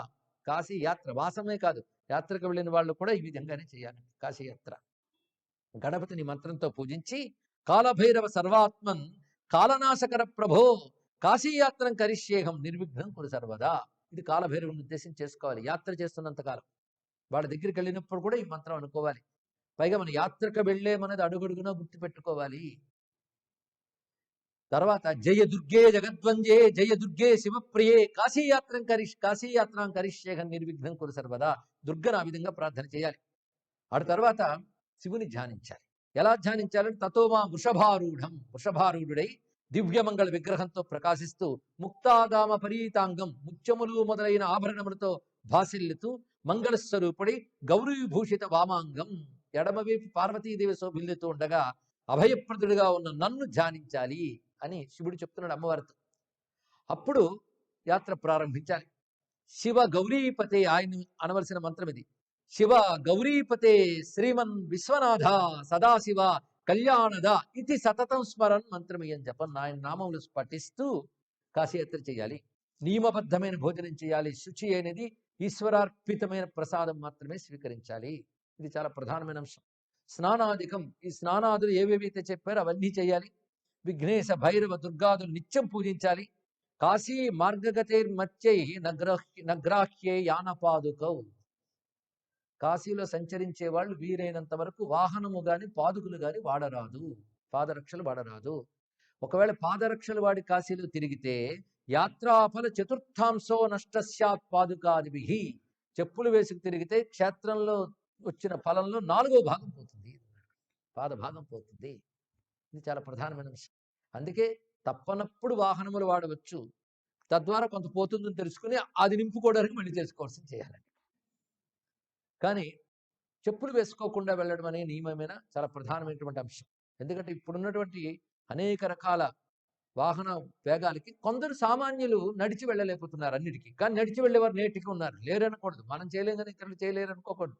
కాశీ యాత్ర వాసమే కాదు, యాత్రకు వెళ్ళిన వాళ్ళు కూడా ఈ విధంగానే చేయాలి కాశీయాత్ర. గణపతిని మంత్రంతో పూజించి కాలభైరవ సర్వాత్మన్ కాలనాశకర ప్రభో కాశీయాత్రం కరిష్యేహం నిర్విఘ్నం కురు సర్వదా. ఇది కాలభైరవుని ఉద్దేశం చేసుకోవాలి యాత్ర చేస్తున్నంత కాలం. వాళ్ళ దగ్గరికి వెళ్ళినప్పుడు కూడా ఈ మంత్రం అనుకోవాలి. పైగా మన యాత్రకు వెళ్ళేమనేది అడుగడుగునా గుర్తుపెట్టుకోవాలి. తర్వాత జయ దుర్గే జగద్వంజే జయ దుర్గే శివప్రియే కాశీయాత్రం కరిష్యేహం నిర్విఘ్నం కురు సర్వదా. దుర్గను ఆ విధంగా ప్రార్థన చేయాలి. ఆ తర్వాత శివుని ధ్యానించాలి. ఎలా ధ్యానించాలంటే తతోమా వృషభారూఢుడై దివ్యమంగళ విగ్రహంతో ప్రకాశిస్తూ ముక్తాగామ పరీతాంగం ముత్యములు మొదలైన ఆభరణములతో భాసిల్లుతూ మంగళస్వరూపుడి గౌరీభూషిత వామాంగం ఎడమవైపు పార్వతీదేవి శోభిల్లుతూ ఉండగా అభయప్రదుడిగా ఉన్న నన్ను ధ్యానించాలి అని శివుడు చెప్తున్నాడు అమ్మవారితో. అప్పుడు యాత్ర ప్రారంభించాలి. శివ గౌరీపతే, ఆయన అనవలసిన మంత్రం ఇది. శివ గౌరీపతే శ్రీమన్ విశ్వనాథ సదాశివ కళ్యాణద ఇది సతతం స్మరన్ మంత్రమయ్యని చెప్పని ఆయన నామములు పఠిస్తూ కాశీయాత్ర చేయాలి. నియమబద్ధమైన భోజనం చేయాలి. శుచి అనేది ఈశ్వరార్పితమైన ప్రసాదం మాత్రమే స్వీకరించాలి. ఇది చాలా ప్రధానమైన అంశం. స్నానాధికం, ఈ స్నానాదులు ఏవేవైతే చెప్పారో అవన్నీ చేయాలి. విఘ్నేశ భైరవ దుర్గాదులు నిత్యం పూజించాలి. కాశీ మార్గగతైర్మత్యై నగ్రాహ్యే యానపాదుకౌ. కాశీలో సంచరించే వాళ్ళు వీరైనంత వరకు వాహనము గాని పాదుకులు గాని వాడరాదు, పాదరక్షలు వాడరాదు. ఒకవేళ పాదరక్షలు వాడి కాశీలో తిరిగితే యాత్రాఫల చతుర్థాంశో నష్టస్యాత్ పాదుకాదిభి. చెప్పులు వేసుకు తిరిగితే క్షేత్రంలో వచ్చిన ఫలంలో 4వ భాగం పోతుంది, పాదభాగం పోతుంది. ఇది చాలా ప్రధానమైన అంశం. అందుకే తప్పనప్పుడు వాహనములు వాడవచ్చు. తద్వారా కొంత పోతుందని తెలుసుకుని అది నింపుకోవడానికి మళ్ళీ చేసుకోవాల్సింది చేయాలండి. కానీ చెప్పులు వేసుకోకుండా వెళ్ళడం అనే నియమమైన చాలా ప్రధానమైనటువంటి అంశం. ఎందుకంటే ఇప్పుడున్నటువంటి అనేక రకాల వాహన వేగాలకి కొందరు సామాన్యులు నడిచి వెళ్ళలేకపోతున్నారు అన్నిటికీ. కానీ నడిచి వెళ్ళేవారు నేటికి ఉన్నారు, లేరనకూడదు. మనం చేయలేం కానీ ఇతరులు చేయలేరు అనుకోకూడదు.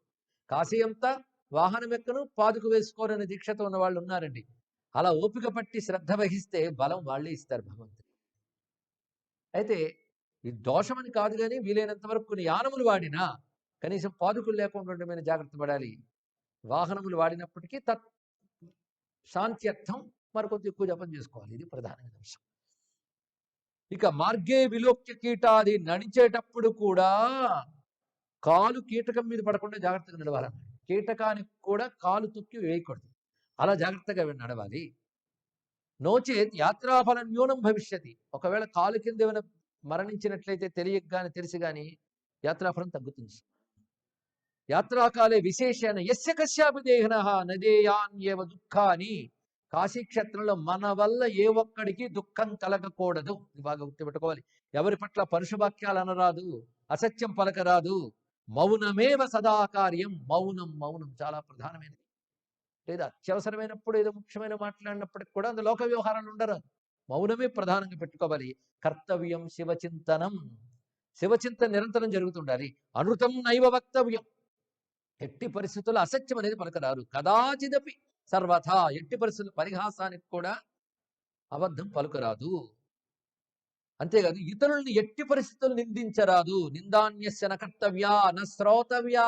కాశీ అంతా వాహనం ఎక్కను పాదుకు వేసుకోరని దీక్షతో ఉన్న వాళ్ళు ఉన్నారండి. అలా ఓపిక పట్టి శ్రద్ధ వహిస్తే బలం వాళ్ళే ఇస్తారు భగవంతుడు. అయితే ఈ దోషమని కాదు, కానీ వీలైనంత వరకు కొన్ని యానములు వాడినా కనీసం పాదుకులు లేకుండా ఉండడమైన జాగ్రత్త పడాలి. వాహనములు వాడినప్పటికీ శాంత్యర్థం మరికొంత ఎక్కువ జపం చేసుకోవాలి. ఇది ప్రధానమైన అంశం. ఇక మార్గే విలోక్య కీటాది, నడిచేటప్పుడు కూడా కాలు కీటకం మీద పడకుండా జాగ్రత్తగా నడవాలన్నమాట. కీటకానికి కూడా కాలు తొక్కి వేయకూడదు, అలా జాగ్రత్తగా నడవాలి. నోచేత్ యాత్రాఫలం న్యూనం భవిష్యతి. ఒకవేళ కాలు కింద ఏమైనా మరణించినట్లయితే తెలియక గాని తెలిసి గాని యాత్రాఫలం తగ్గుతుంది. యాత్రాకాలే విశేషణ యస్య కశ్యాపి దేహినః నదేయాన్యేవ దుఃఖాని. కాశీక్షేత్రంలో మన వల్ల ఏ ఒక్కడికి దుఃఖం కలగకూడదు. బాగా గుర్తుపెట్టుకోవాలి. ఎవరి పట్ల పరుషవాక్యాలు అనరాదు, అసత్యం పలకరాదు. మౌనమేవ సదాకార్యం. మౌనం చాలా ప్రధానమైనది. లేదా అత్యవసరమైనప్పుడు ఏదో ముఖ్యమైన మాట్లాడినప్పటికి కూడా అందులో లోక వ్యవహారాలు ఉండరు. మౌనమే ప్రధానంగా పెట్టుకోవాలి. కర్తవ్యం శివచింతనం. శివచింతన నిరంతరం జరుగుతుండాలి. అనృతం నైవ వక్తవ్యం, ఎట్టి పరిస్థితుల్లో అసత్యం అనేది పలకరారు. కదాచిదపి సర్వథా, ఎట్టి పరిస్థితులు పరిహాసానికి కూడా అబద్ధం పలుకరాదు. అంతేకాదు ఇతరుల్ని ఎట్టి పరిస్థితులు నిందించరాదు. నిందాన్యస్య న కర్తవ్యా న శ్రోతవ్యా,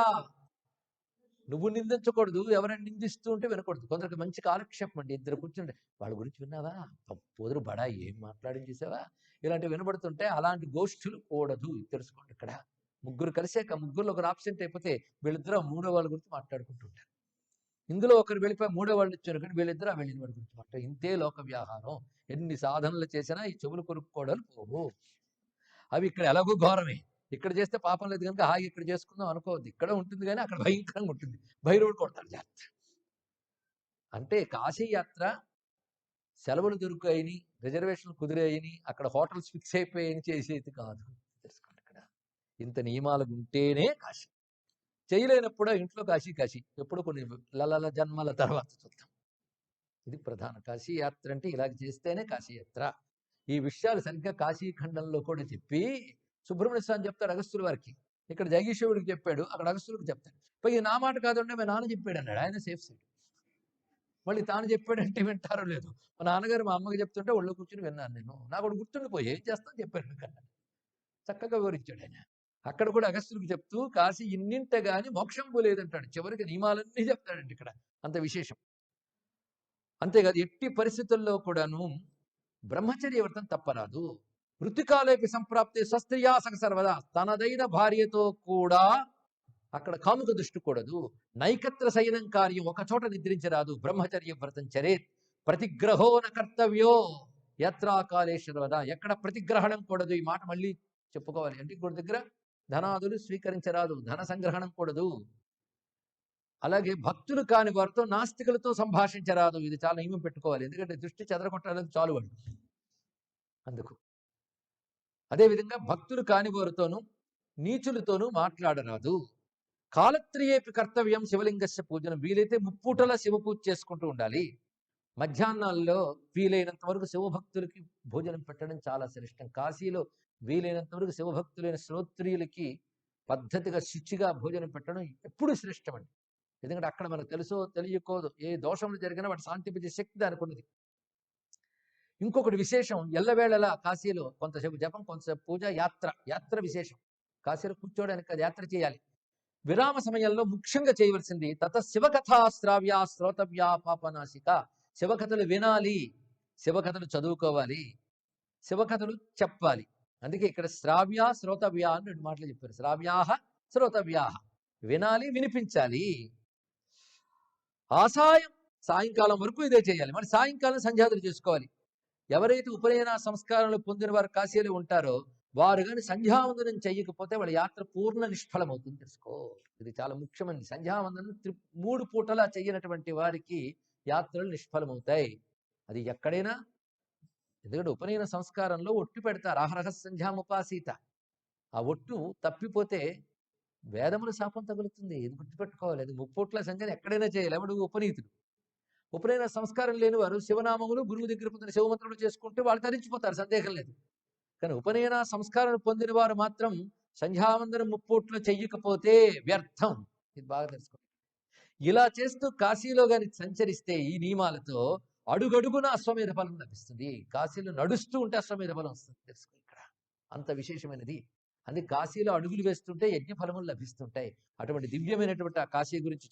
నువ్వు నిందించకూడదు, ఎవరైనా నిందిస్తూ ఉంటే వినకూడదు. కొందరికి మంచి కాలక్షేపం అండి, ఇద్దరు కూర్చుంటే వాళ్ళ గురించి విన్నావా, పోదురు బడా ఏం మాట్లాడి చూసావా, ఇలాంటివి వినబడుతుంటే అలాంటి గోష్ఠులు కూడదు. తెలుసుకోండి, ఇక్కడ ముగ్గురు కలిసాక ముగ్గురులో ఒకరు ఆబ్సెంట్ అయిపోతే వీళ్ళిద్దరూ మూడో వాళ్ళ గురించి మాట్లాడుకుంటుంటారు. ఇందులో ఒకరు వెళ్ళిపోయి మూడో వాళ్ళు ఇచ్చారు కానీ వీళ్ళిద్దరూ వెళ్ళిన వాడి గురించి మాట్లాడు. ఇంతే లోక వ్యవహారం. ఎన్ని సాధనలు చేసినా ఈ చెవులు కొరుక్కోవడాలు పోవు. అవి ఇక్కడ ఎలాగో ఘోరమే. ఇక్కడ చేస్తే పాపం లేదు కనుక హాయి ఇక్కడ చేసుకుందాం అనుకోవద్దు. ఇక్కడ ఉంటుంది కానీ అక్కడ భయంకరంగా ఉంటుంది. భైరవుడు కొడతాడు జాగ్రత్త. అంటే కాశీ యాత్ర సెలవులు దొరికాయని, రిజర్వేషన్లు కుదిరాయని, అక్కడ హోటల్స్ ఫిక్స్ అయిపోయాయని చేసేది కాదు. తెలుసుకోండి, ఇక్కడ ఇంత నియమాలు ఉంటేనే కాశీ. చేయలేనప్పుడు ఇంట్లో కాశీ కాశీ ఎప్పుడు కొన్ని లలల జన్మల తర్వాత చూద్దాం. ఇది ప్రధాన కాశీ యాత్ర అంటే ఇలాగ చేస్తేనే కాశీ యాత్ర. ఈ విషయాలు సరిగ్గా కాశీఖండంలో కూడా చెప్పి సుబ్రహ్మణ్య స్వామి చెప్తాడు అగస్త్యుల వారికి. ఇక్కడ జగీశ్వరుడికి చెప్పాడు, అక్కడ అగస్త్యులకు చెప్తాడు. పై నా మాట కాదంటే మా నాన్న చెప్పాడు అన్నాడు. ఆయన సేఫ్ సైడ్. మళ్ళీ తాను చెప్పాడంటే వింటారో లేదు. మా నాన్నగారు మా అమ్మకి చెప్తుంటే ఒళ్ళు కూర్చుని విన్నాను నేను. నాకు ఒకటి గుర్తుండిపోయి ఏం చేస్తాను చెప్పాను కన్నా. చక్కగా వివరించాడు ఆయన. అక్కడ కూడా అగస్త్యులకు చెప్తూ కాశీ ఇన్నింట గాని మోక్షం పోలేదంటాడు. చివరికి నియమాలన్నీ చెప్తాడండి ఇక్కడ. అంత విశేషం. అంతేకాదు ఎట్టి పరిస్థితుల్లో కూడాను బ్రహ్మచర్య వ్రతం తప్పరాదు. ఋతుకాలేపి సంప్రాప్తే స్వస్త్రియాసక సర్వదా, తనదైన భార్యతో కూడా అక్కడ కాముక దృష్టి కూడదు. నైకత్ర శయనం కార్యం, ఒక చోట నిద్రించరాదు. బ్రహ్మచర్య వ్రతం చరేత్. ప్రతిగ్రహో న కర్తవ్యో యత్రాకాలేశ్వరవద, ఎక్కడ ప్రతిగ్రహణం కూడదు. ఈ మాట మళ్ళీ చెప్పుకోవాలి. అంటే ఇంకోటి దగ్గర ధనాదులు స్వీకరించరాదు, ధన సంగ్రహణం కూడదు. అలాగే భక్తులు కాని వారితో నాస్తికులతో సంభాషించరాదు. ఇది చాలా నియమం పెట్టుకోవాలి. ఎందుకంటే దృష్టి చెదరగొట్టాలని చాలు వాళ్ళు. అందుకు అదేవిధంగా భక్తులు కాని వారితోనూ నీచులతోనూ మాట్లాడరాదు. కాలత్రయేపి కర్తవ్యం శివలింగస్య పూజనం, వీలైతే ముప్పూటలా శివ పూజ చేసుకుంటూ ఉండాలి. మధ్యాహ్నాల్లో వీలైనంత వరకు శివభక్తులకి భోజనం పెట్టడం చాలా శ్రేష్టం. కాశీలో వీలైనంత వరకు శివభక్తులైన శ్రోత్రియులకి పద్ధతిగా శుచిగా భోజనం పెట్టడం ఎప్పుడూ శ్రేష్టం అండి. ఎందుకంటే అక్కడ మనకు తెలుసో తెలియకోదు ఏ దోషములు జరిగినా వాటి శాంతించే శక్తి దానికి ఉన్నది. ఇంకొకటి విశేషం, ఎల్లవేళలా కాశీలో కొంతసేపు జపం, కొంతసేపు పూజ, యాత్ర విశేషం. కాశీలో కూర్చోడానికి అది యాత్ర చేయాలి. విరామ సమయంలో ముఖ్యంగా చేయవలసింది తత శివకథా శ్రావ్యా శ్రోతవ్యా పాపనాశిక. శివకథలు వినాలి, శివకథలు చదువుకోవాలి, శివకథలు చెప్పాలి. అందుకే ఇక్కడ శ్రావ్యా శ్రోతవ్యా అని 2 మాటలు చెప్పారు. శ్రావ్యాహ శ్రోతవ్యాహ, వినాలి, వినిపించాలి. ఆసాయం సాయంకాలం వరకు ఇదే చేయాలి. మరి సాయంకాలం సంధ్యాదులు చేసుకోవాలి. ఎవరైతే ఉపనయన సంస్కారంలో పొందిన వారు కాశీలో ఉంటారో వారు కానీ సంధ్యావందనం చెయ్యకపోతే వాళ్ళ యాత్ర పూర్ణ నిష్ఫలమవుతుంది. తెలుసుకో, ఇది చాలా ముఖ్యమైనది. సంధ్యావందనం 3 పూటలా చెయ్యనటువంటి వారికి యాత్రలు నిష్ఫలమవుతాయి. అది ఎక్కడైనా. ఎందుకంటే ఉపనయన సంస్కారంలో ఒట్టు పెడతారు, ఆహరహ సంధ్యాముపాసీత. ఆ ఒట్టు తప్పిపోతే వేదముల శాపం తగులుతుంది. ఇది గుర్తుపెట్టుకోవాలి. అది 3 పూట్ల సంధ్యను ఎక్కడైనా చేయాలి. ఎవడు ఉపనీతుడు. ఉపనయన సంస్కారం లేని వారు శివనామములు గురువు దగ్గర పొందిన శివమంత్రులు చేసుకుంటే వాళ్ళు తరించిపోతారు, సందేహం లేదు. కానీ ఉపనయన సంస్కారం పొందిన వారు మాత్రం సంధ్యావందనం 3 పూట్లు చెయ్యకపోతే వ్యర్థం. ఇది బాగా తెలుసుకోండి. ఇలా చేస్తూ కాశీలో గాని సంచరిస్తే ఈ నియమాలతో అడుగడుగున అశ్వమేధ ఫలం లభిస్తుంది. కాశీలో నడుస్తూ ఉంటే అశ్వమేధ ఫలం వస్తుంది. తెలుసుకో, ఇక్కడ అంత విశేషమైనది. అందుకే కాశీలో అడుగులు వేస్తుంటే యజ్ఞ ఫలములు లభిస్తుంటాయి. అటువంటి దివ్యమైనటువంటి ఆ కాశీ గురించి